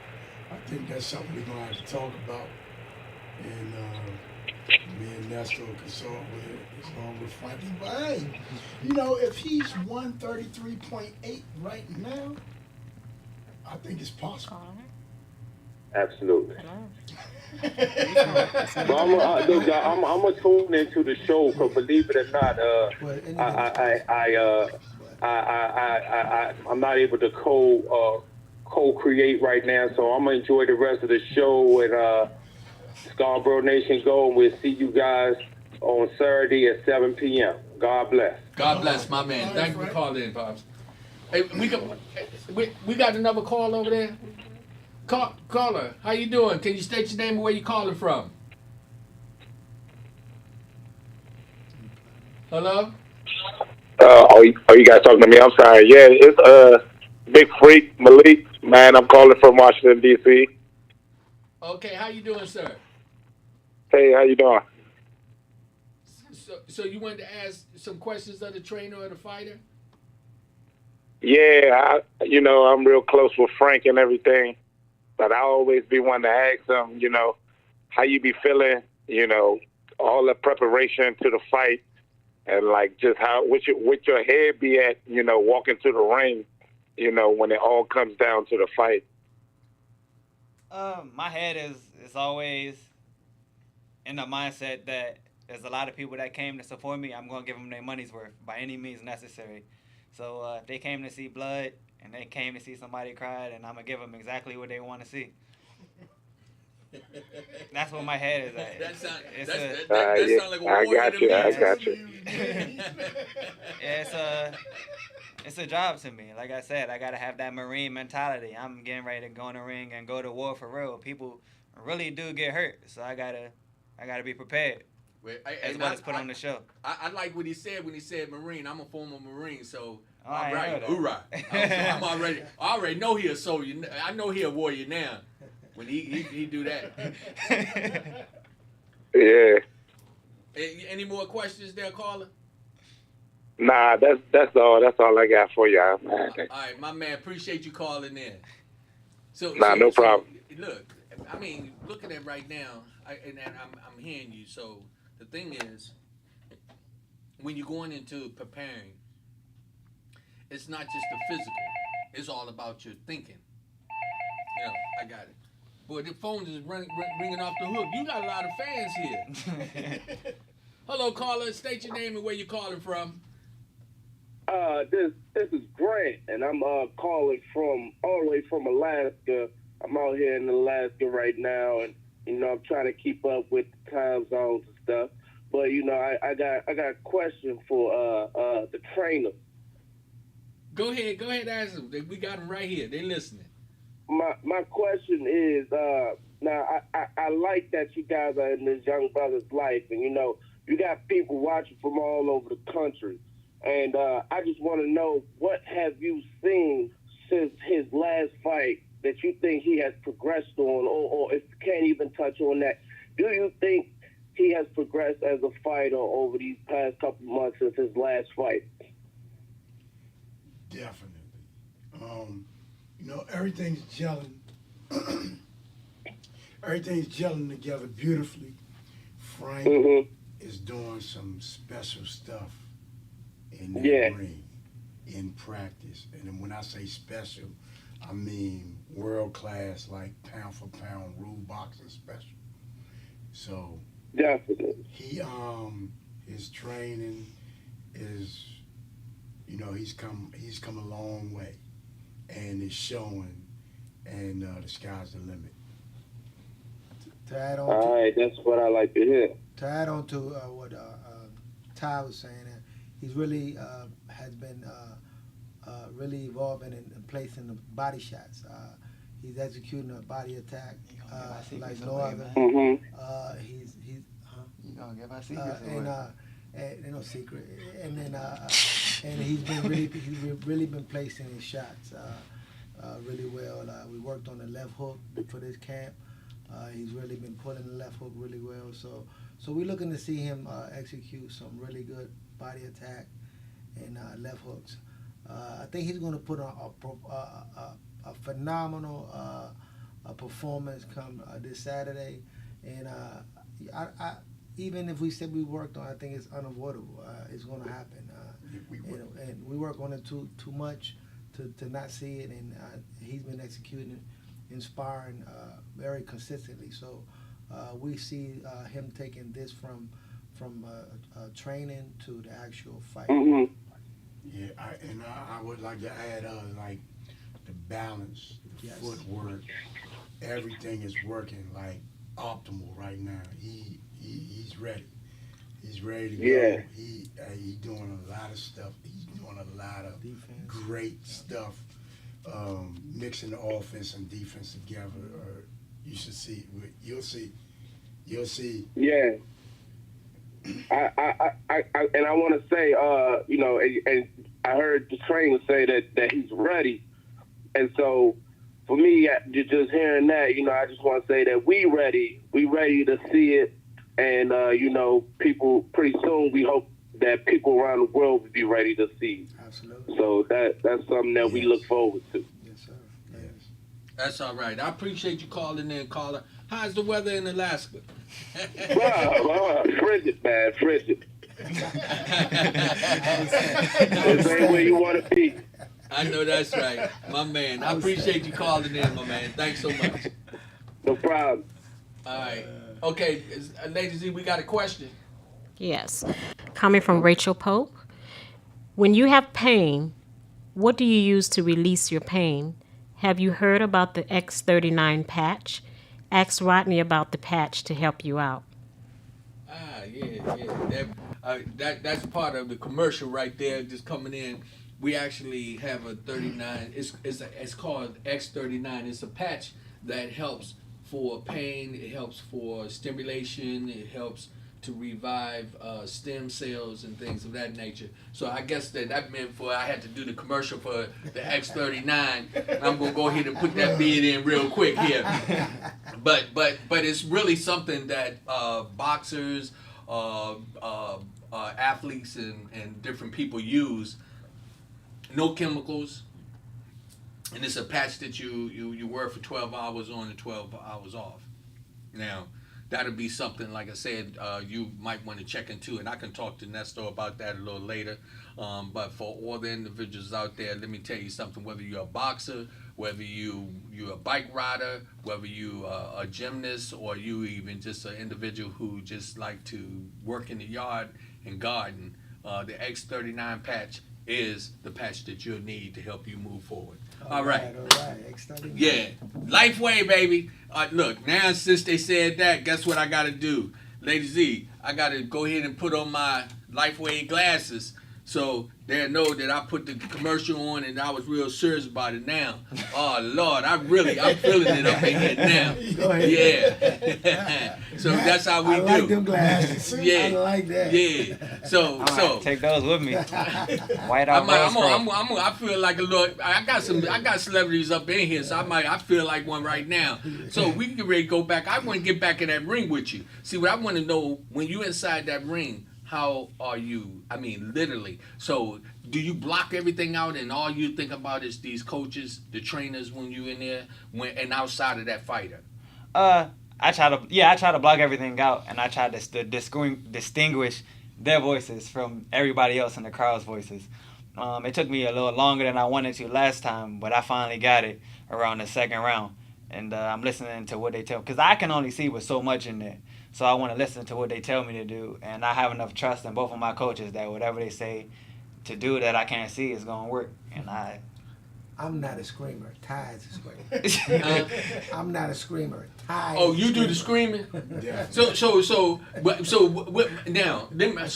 I think that's something we're going to have to talk about. And me and Nestor will consult with it as long as Frankie. But hey, you know, if he's 133.8 right now, I think it's possible. Absolutely. But I'm gonna tune into the show, because believe it or not, I'm not able to co-create right now, so I'm gonna enjoy the rest of the show and Scarborough Nation Go, and we'll see you guys on Saturday at 7 p.m. God bless. God bless, my man. Thank you for calling in, Pops. Hey, we got another call over there. Caller, how you doing? Can you state your name and where you calling from? Hello? Are you guys talking to me? I'm sorry. Yeah, it's Big Freak Malik. Man, I'm calling from Washington, D.C. Okay, how you doing, sir? Hey, how you doing? So you wanted to ask some questions of the trainer or the fighter? Yeah, I'm real close with Frank and everything. But I always be wanting to ask him, you know, how you be feeling, you know, all the preparation to the fight, and like just how with your head be at, you know, walking to the ring, you know, when it all comes down to the fight. My head is always in the mindset that there's a lot of people that came to support me. I'm gonna give them their money's worth by any means necessary. So if they came to see blood and they came to see somebody cry, then I'm gonna give them exactly what they want to see. That's what my head is at. That sound It's that Yeah, sound like a I warrior got to you. me. I got you. it's a job to me. Like I said, I gotta have that Marine mentality. I'm getting ready to go in the ring and go to war for real. People really do get hurt, so I gotta be prepared as well as put on the show. I like what he said when he said Marine. I'm a former Marine, so Oh, I all right, know hoorah! I'm already. I already know he a soldier. I know he a warrior now. When he do that. Yeah. Any more questions there, caller? Nah, that's all. That's all I got for y'all. All right, my man. Appreciate you calling in. No problem. Look, I mean, looking at right now, and I'm hearing you. So the thing is, when you're going into preparing, it's not just the physical. It's all about your thinking. I got it. Boy, the phone is ringing off the hook. You got a lot of fans here. Hello, caller. State your name and where you calling from. This is Grant, and I'm calling from all the way from Alaska. I'm out here in Alaska right now, and I'm trying to keep up with the time zones and stuff. But I got a question for the trainer. Go ahead, ask them. We got them right here. They listening. My question is, now I like that you guys are in this young brother's life, and you got people watching from all over the country, and I just want to know, what have you seen since his last fight that you think he has progressed on, or if you can't even touch on that, do you think he has progressed as a fighter over these past couple months since his last fight? Definitely. Everything's gelling. Everything's gelling together beautifully. Frank is doing some special stuff in that ring, in practice. And then when I say special, I mean world class, like pound for pound, rule boxing special. So definitely, he his training is, he's come a long way, and it's showing, and the sky's the limit. To add on, all right, that's what I like to hear. To add on to what Ty was saying, he's really has been really evolving and placing the body shots. He's executing a body attack like no other. He's You gonna give our secrets away? And no secret. And then and he's really been placing his shots really well. We worked on the left hook for this camp. He's really been pulling the left hook really well. So we're looking to see him execute some really good body attack and left hooks. I think he's going to put on a phenomenal performance come this Saturday. And I even if we said we worked on it, I think it's unavoidable. It's going to happen. And we work on it too much to not see it. And he's been executing it, inspiring very consistently. So we see him taking this from training to the actual fight. Yeah, I would like to add like the balance, the footwork, everything is working like optimal right now. He's ready. He's ready to go. He's doing a lot of stuff. He's doing a lot of defense. Great stuff. Mixing the offense and defense together. You should see. You'll see. Yeah. And I want to say, and I heard the trainer say that he's ready, and so for me, just hearing that, I just want to say that we ready to see it, and people pretty soon. We hope that people around the world will be ready to see. Absolutely. So that's something that we look forward to. Yes, sir. Yes. That's all right. I appreciate you calling in, caller. How's the weather in Alaska? Frigid, man, frigid. This ain't where you want to be. I know that's right, my man. I appreciate you calling in, my man. Thanks so much. No problem. All right. Okay, Lady Z, we got a question. Yes. Coming from Rachel Pope. When you have pain, what do you use to release your pain? Have you heard about the X39 patch? Ask Rodney about the patch to help you out. Yeah. That's part of the commercial right there, just coming in. We actually have a 39. It's called X39. It's a patch that helps for pain. It helps for stimulation. It helps to revive stem cells and things of that nature. So I guess that meant I had to do the commercial for the X39. I'm gonna go ahead and put that bid in real quick here. But it's really something that boxers, athletes, and different people use. No chemicals, and it's a patch that you wear for 12 hours on and 12 hours off. Now, that'll be something, like I said, you might want to check into, and I can talk to Nestor about that a little later. But for all the individuals out there, let me tell you something. Whether you're a boxer, whether you're a bike rider, whether you a gymnast, or you even just an individual who just like to work in the yard and garden, the X39 patch is the patch that you'll need to help you move forward. All right. X39. Yeah. Lifeway, baby. Look, now since they said that, guess what I got to do? Lady Z, I got to go ahead and put on my Lifeway glasses so they'll know that I put the commercial on and I was real serious about it now. Oh, Lord, I'm feeling it up in here now. Go ahead. Yeah. So that's how we do. I like them glasses. Yeah. I like that. Yeah. So take those with me. White out. I feel like a little. I got celebrities up in here, so I feel like one right now. So we can ready to go back. I want to get back in that ring with you. See, what I want to know, when you inside that ring, how are you? I mean, literally. So do you block everything out and all you think about is these coaches, the trainers when you in there, and outside of that fighter? I try to block everything out, and I try to distinguish their voices from everybody else in the crowd's voices. It took me a little longer than I wanted to last time, but I finally got it around the second round. And I'm listening to what they tell, because I can only see with so much in there. So I want to listen to what they tell me to do, and I have enough trust in both of my coaches that whatever they say to do that I can't see is going to work. And I'm not a screamer. Ty is a screamer. I'm not a screamer. Ty. Oh, you do the screaming? Yeah. So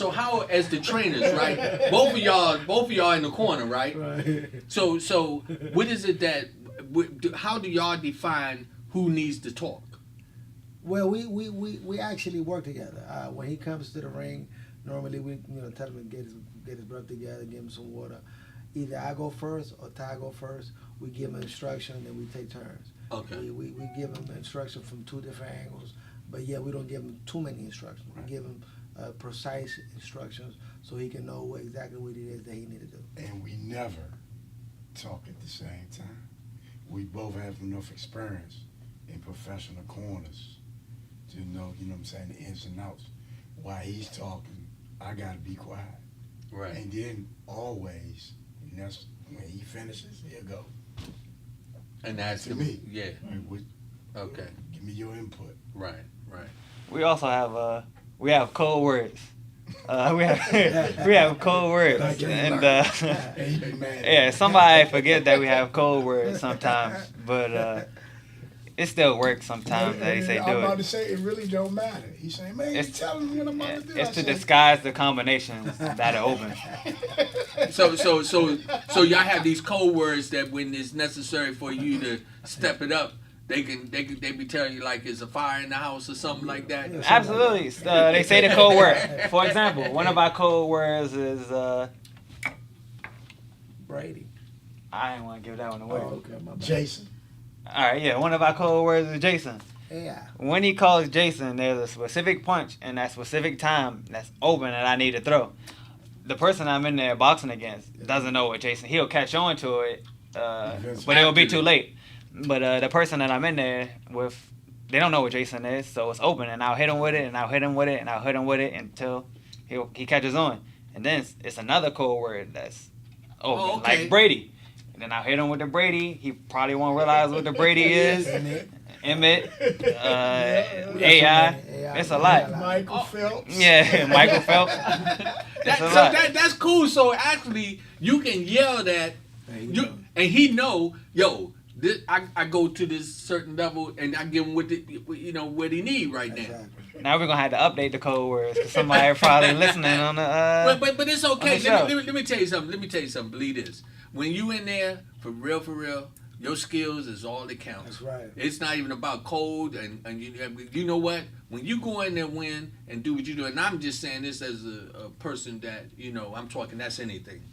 how, as the trainers, right? Both of y'all in the corner, right? Right. So what is it that? How do y'all define who needs to talk? Well, we actually work together. When he comes to the ring, normally we tell him to get his breath together, give him some water. Either I go first or Ty go first. We give him instruction, then we take turns. Okay. We give him instruction from two different angles, but yeah, we don't give him too many instructions. We give him precise instructions so he can know exactly what it is that he need to do. And we never talk at the same time. We both have enough experience in professional corners to know, you know what I'm saying, the ins and outs. While he's talking, I gotta be quiet. Right. And then always, and that's when he finishes, he'll go. And that's to me. Yeah. Okay. Give me your input. Right. We also have code words. We have code words, and yeah, somebody forget that we have code words sometimes, but it still works sometimes. They say do I'm about it. to say it really don't matter. He's saying, man, It's- tell him what I'm about to do. It's to disguise the combinations that are open. So y'all have these code words that when it's necessary for you to step it up, they be telling you like it's a fire in the house or something like that. Absolutely. They say the code word. For example, one of our code words is Brady. I didn't want to give that one away. Oh, okay, my bad. Jason. All right, yeah. One of our code words is Jason. Yeah. When he calls Jason, there's a specific punch in that specific time that's open that I need to throw. The person I'm in there boxing against doesn't know what Jason. He'll catch on to it, but it'll be too late. But the person that I'm in there with, they don't know what Jason is, so it's open, and I'll hit him with it, and I'll hit him with it, and I'll hit him with it until he catches on. And then it's another code word that's open, like Brady. And then I'll hit him with the Brady. He probably won't realize what the Brady is. Emmett, got AI. so many AI. It's a lot. Michael Phelps. Yeah, Michael Phelps. That's cool. So actually, you can yell that, and he know, yo, this, I go to this certain level, and I give him what what he need right now. Exactly. Now we're gonna have to update the code words because somebody probably listening on the. But it's okay. on the show. Let me tell you something. Believe this. When you in there for real, your skills is all that counts. That's right. It's not even about code, and you know what? When you go in there, win and do what you do, and I'm just saying this as a person that I'm talking. That's anything.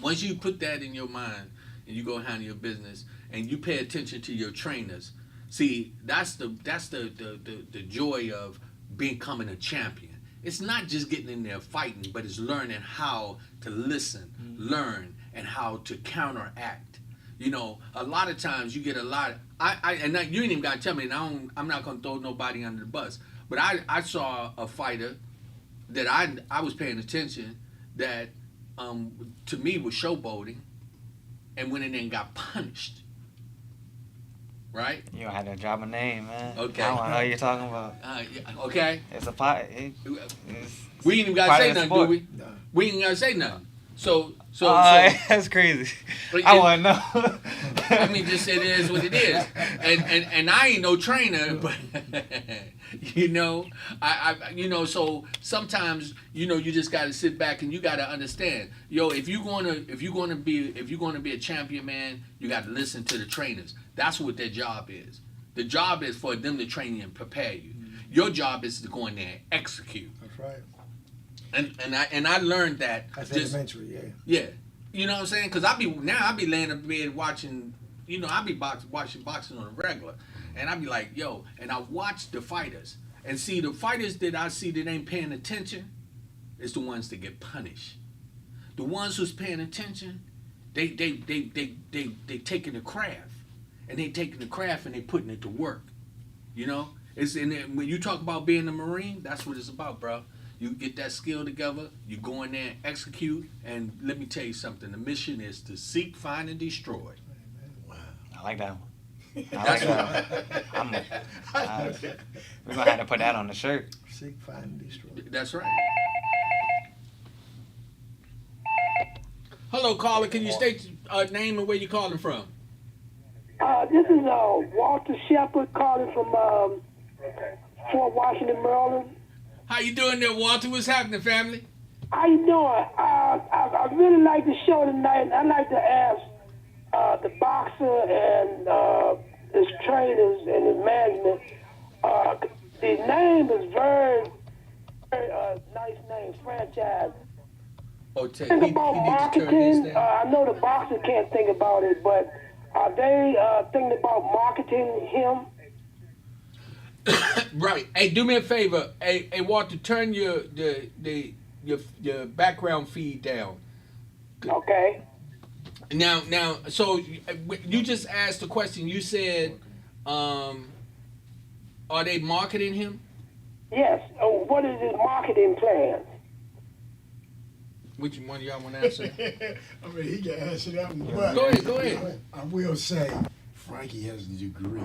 Once you put that in your mind and you go handle your business and you pay attention to your trainers, see that's the joy of becoming a champion. It's not just getting in there fighting, but it's learning how to listen, learn, and how to counteract. A lot of times you get a lot. You ain't even got to tell me. And I'm not gonna throw nobody under the bus. But I saw a fighter that I was paying attention that to me was showboating, and went in there and got punished. Right? You don't have to drop a name, man. Okay. I don't know what you're talking about. Yeah, okay. It's a pot. We ain't even gotta say nothing, do we? No. We ain't gotta say nothing. So that's crazy. But I it- want to know. I mean, just it is what it is, and I ain't no trainer, but so sometimes you just got to sit back and you got to understand, if you're gonna be a champion, man, you got to listen to the trainers. That's what their job is. The job is for them to train you and prepare you. Your job is to go in there and execute. That's right. And I learned that That's just elementary, yeah. yeah. You know what I'm saying? Because I be laying in bed watching, I be watching boxing on a regular. And I be like, yo, and I watch the fighters. And see, the fighters that I see that ain't paying attention is the ones that get punished. The ones who's paying attention, they taking the craft. And they taking the craft and they putting it to work. When you talk about being a Marine, that's what it's about, bro. You get that skill together, you go in there and execute, and let me tell you something. The mission is to seek, find, and destroy. I like that one. I like that one. We're going to have to put that on the shirt. Seek, find, and destroy. That's right. Hello, caller. Can you state name and where you calling from? This is Walter Shepard calling from Fort Washington, Maryland. How you doing there, Walter? What's happening, family? How you doing? I really like the show tonight. I'd like to ask the boxer and his trainers and his management. The name is very nice name, franchise. Think about marketing. I know the boxer can't think about it, but are they thinking about marketing him? Right. Hey, do me a favor. Hey, Walter, turn your background feed down. Okay. Now, so you just asked the question. You said, are they marketing him? Yes. What is his marketing plan? Which one of y'all want to answer? I mean, he can answer that one. But Go ahead. I will say, Frankie has a degree.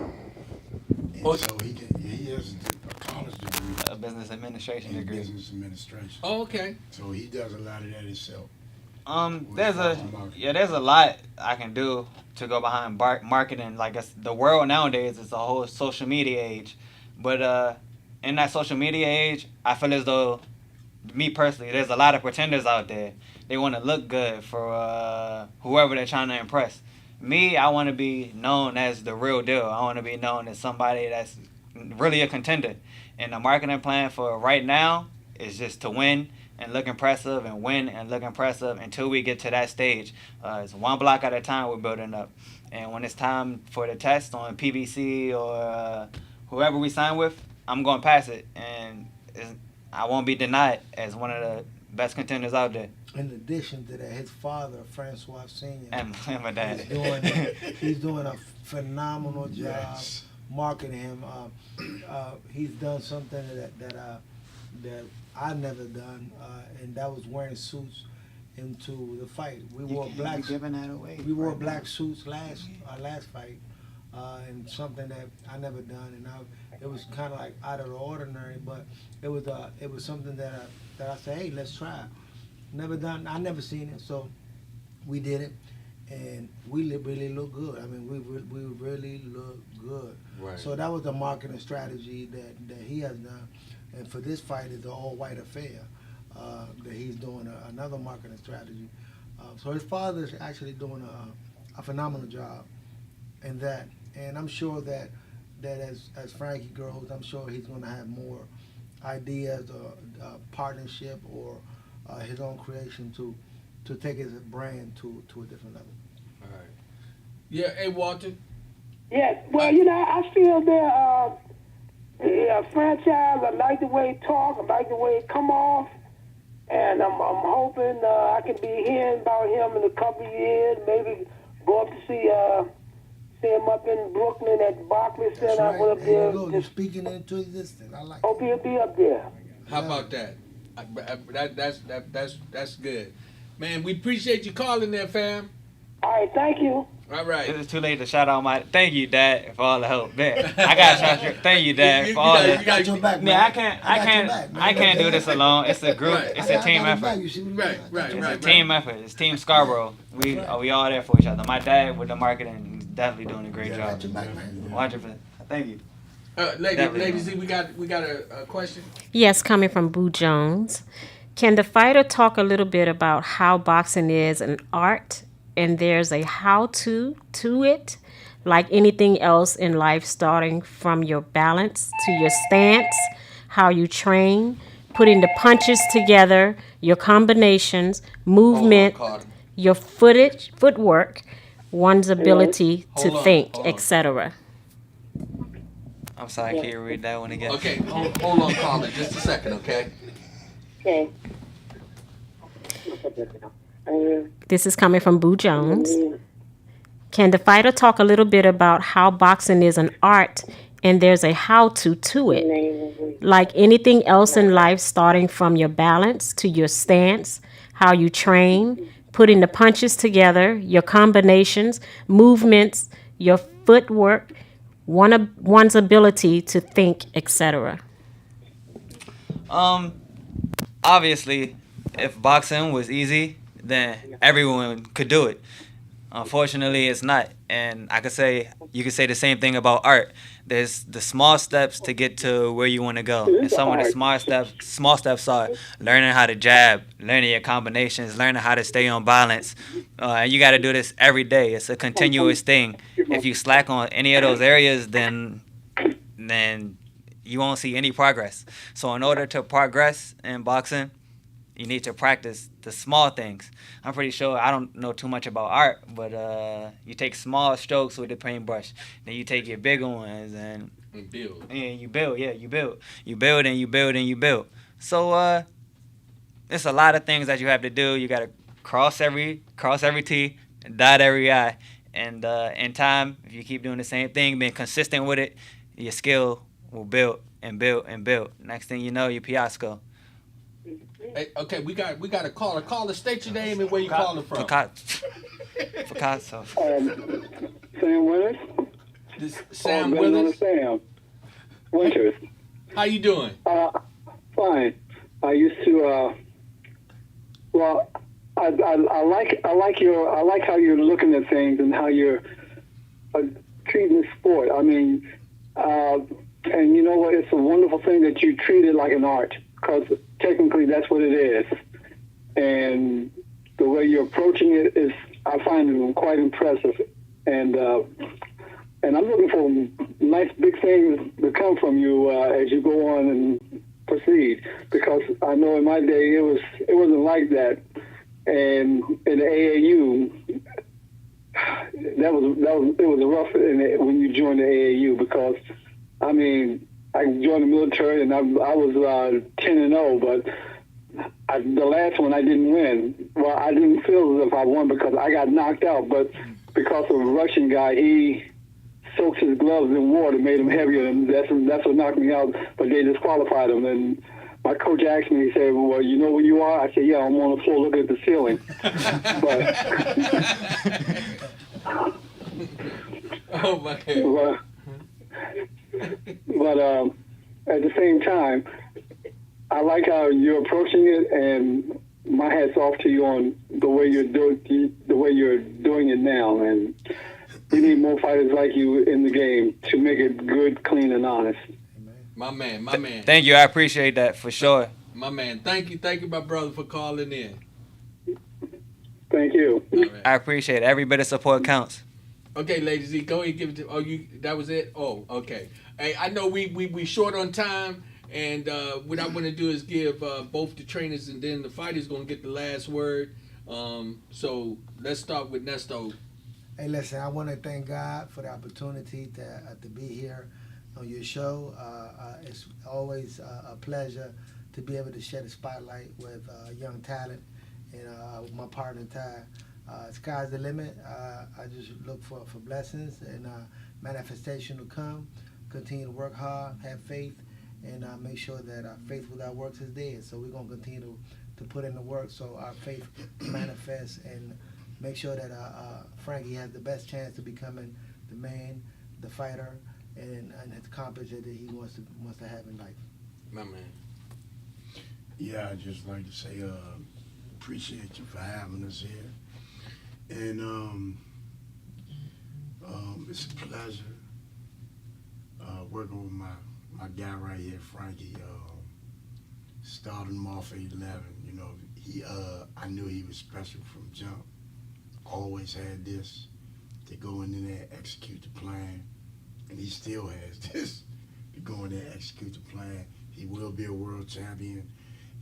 And so he has a college degree. A business administration in degree. business administration. Oh, okay. So he does a lot of that himself. There's a lot I can do to go behind marketing. Like the world nowadays is a whole social media age, but in that social media age, I feel as though, me personally, there's a lot of pretenders out there. They want to look good for whoever they're trying to impress. Me, I want to be known as the real deal. I want to be known as somebody that's really a contender. And the marketing plan for right now is just to win and look impressive and win and look impressive until we get to that stage. It's one block at a time we're building up. And when it's time for the test on PBC or whoever we sign with, I'm going to pass it. And I won't be denied as one of the best contenders out there. In addition to that, his father, Francois Senior, and my dad, he's doing a phenomenal job marketing him. He's done something that I never done, and that was wearing suits into the fight. We wore black. Giving that away. We wore black suits last fight. and something that I never done, and it was kind of like out of the ordinary, but it was something that I said, hey, let's try. Never done, I never seen it, so we did it, and we really look good. I mean, we really look good. Right. So that was the marketing strategy that he has done, and for this fight is the all white affair that he's doing another marketing strategy. So his father is actually doing a phenomenal job in that, and I'm sure that as Frankie grows, I'm sure he's going to have more ideas or partnership or his own creation to take his brand to a different level. All right. Yeah. Hey, Walter. Yes, well, I feel their franchise. I like the way it talk. I like the way it come off. And I'm hoping I can be hearing about him in a couple of years. Maybe go up to see him up in Brooklyn at the Barclays Center. Right. Up There there. you go. You're speaking into existence. I like Hope he'll be up there. How about that? That's good, man. We appreciate you calling there, fam. All right, thank you. All right. It's too late to shout out my. Thank you, Dad, for all the help. Man, I got shout you. Thank you, Dad, for all the. I got your back, man. Man, I can't do this alone. It's a group. It's a team effort. Right. It's a team effort. It's Team Scarborough. We all there for each other. My dad with the marketing is definitely doing a great job. 100%. Thank you. Ladies, we got a question. Yes, coming from Boo Jones. Can the fighter talk a little bit about how boxing is an art and there's a how-to it, like anything else in life, starting from your balance to your stance, how you train, putting the punches together, your combinations, movement, your footwork, one's ability to think, etc. I'm sorry, can you read that one again? Okay, hold on, caller, just a second, okay? Okay. This is coming from Boo Jones. Can the fighter talk a little bit about how boxing is an art and there's a how-to it, like anything else in life, starting from your balance to your stance, how you train, putting the punches together, your combinations, movements, your footwork, one's ability to think, etc. Obviously, if boxing was easy, then everyone could do it. Unfortunately, it's not. And you could say the same thing about art. There's the small steps to get to where you want to go. And some of the small steps are learning how to jab, learning your combinations, learning how to stay on balance. And you got to do this every day. It's a continuous thing. If you slack on any of those areas, then you won't see any progress. So in order to progress in boxing, you need to practice the small things. I'm pretty sure, I don't know too much about art, but you take small strokes with the paintbrush. Then you take your bigger ones and build. And you build, you build. You build and you build and you build. So it's a lot of things that you have to do. You got to cross every T, dot every I. And in time, if you keep doing the same thing, being consistent with it, your skill will build and build and build. Next thing you know, you're Piasco. Hey, okay, we got a caller. Caller, state your name and where you calling from. Picasso. Sam Winters. Sam Winters. Sam Winters. How you doing? Fine. I used to. Well, I like how you're looking at things and how you're treating the sport. I mean, and you know what? It's a wonderful thing that you treat it like an art, because technically that's what it is. And the way you're approaching it is, I find it quite impressive. And I'm looking for nice big things to come from you as you go on and proceed. Because I know in my day it wasn't like that. And in the AAU, it was rough when you joined the AAU, because I mean, I joined the military and I was 10-0, but the last one I didn't win. Well, I didn't feel as if I won because I got knocked out, but because of a Russian guy, he soaked his gloves in water, made them heavier, and that's what knocked me out. But they disqualified him. And my coach asked me, he said, "Well, you know where you are?" I said, "Yeah, I'm on the floor looking at the ceiling." Oh my God. But at the same time, I like how you're approaching it, and my hat's off to you on the way you're doing it now. And we need more fighters like you in the game to make it good, clean, and honest. My man. Thank you. I appreciate that for sure. My man. Thank you, my brother, for calling in. Thank you. All right. I appreciate it. Every bit of support counts. Okay, Lady Z, go ahead and give it to. Oh, that was it. Oh, okay. Hey, I know we short on time, and what I want to do is give both the trainers and then the fighters gonna get the last word. So let's start with Nesto. Hey, listen, I want to thank God for the opportunity to be here on your show. It's always a pleasure to be able to shed a spotlight with young talent and my partner Ty. Sky's the limit. I just look for blessings and manifestation to come. Continue to work hard, have faith, and make sure that our faith without works is dead. So we're going to continue to put in the work so our faith manifests and make sure that Frankie has the best chance to becoming the man, the fighter, and accomplish it that he wants to have in life. My man. Yeah, I'd just like to say appreciate you for having us here. And it's a pleasure working with my guy right here, Frankie. Started him off at 11. You know, I knew he was special from jump. Always had this to go in there, execute the plan, and he still has this to go in there, execute the plan. He will be a world champion,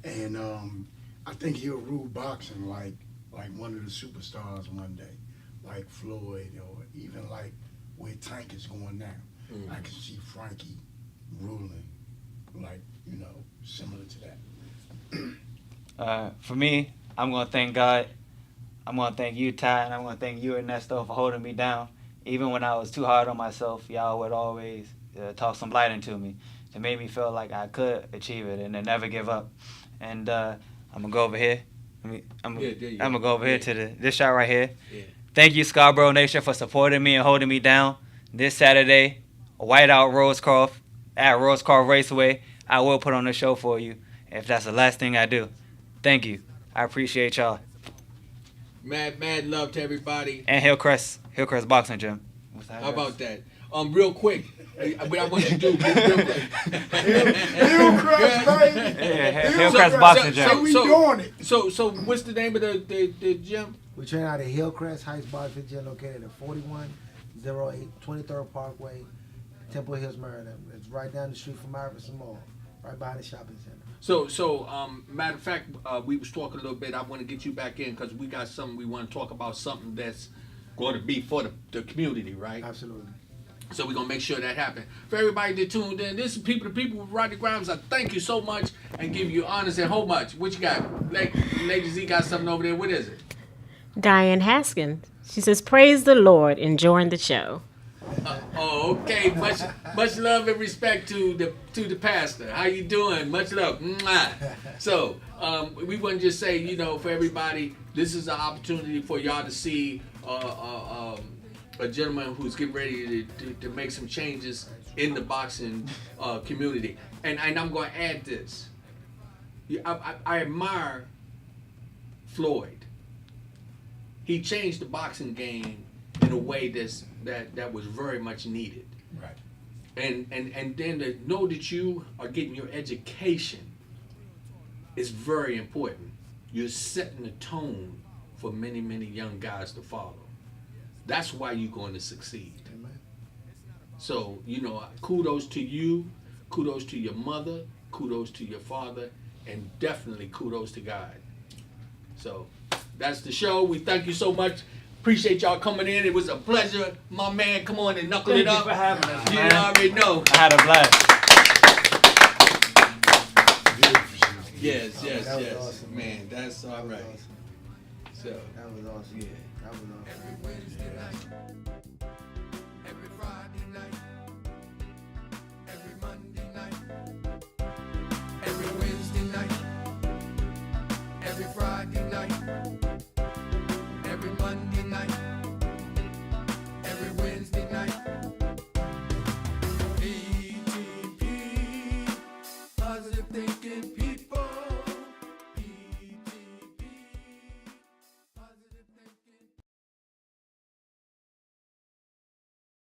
and I think he'll rule boxing like one of the superstars one day, like Floyd, or even like where Tank is going now. I can see Frankie ruling, like, you know, similar to that. For me, I'm going to thank God. I'm going to thank you, Ty, and I'm going to thank you, Ernesto, for holding me down. Even when I was too hard on myself, y'all would always talk some light into me. It made me feel like I could achieve it and to never give up. And I'm going to go over here. I'm going to go over here to this shot right here. Yeah. Thank you, Scarborough Nation, for supporting me and holding me down. This Saturday, Whiteout Rosecroft at Rosecroft Raceway. I will put on a show for you if that's the last thing I do. Thank you. I appreciate y'all. Mad love to everybody. And Hillcrest Boxing Gym. How about that? Real quick, what I want you to do, real quick. Hillcrest, baby. Yeah, Hillcrest Boxing Gym. We doing it. So what's the name of the gym? We train out at Hillcrest Heights Boxing Gym located at 4108 23rd Parkway, Temple Hills, Maryland. It's right down the street from Iverson Mall, right behind the shopping center. So matter of fact, we was talking a little bit. I want to get you back in because we got something we want to talk about, something that's going to be for the community, right? Absolutely. So we're going to make sure that happens. For everybody that tuned in, this is People to People with Rodney Grimes. I thank you so much and give you honors and how much. What you got? Lady Z got something over there. What is it? Diane Haskins. She says, "Praise the Lord, enjoying the show." Okay. Much love and respect to the pastor. How you doing? Much love. Mwah. So we want to just say, you know, for everybody, this is an opportunity for y'all to see a gentleman who's getting ready to make some changes in the boxing community. And I'm going to add this. I admire Floyd. He changed the boxing game in a way that was very much needed. Right. And then to know that you are getting your education is very important. You're setting the tone for many, many young guys to follow. That's why you're going to succeed. Amen. So, you know, kudos to you, kudos to your mother, kudos to your father, and definitely kudos to God. So that's the show. We thank you so much. Appreciate y'all coming in. It was a pleasure. My man, come on and knuckle it up. Thank you for having us, You man. already know. I had a blast. Yes. That was awesome. Man, that's all right. Awesome. So, That was awesome. yeah. That was awesome.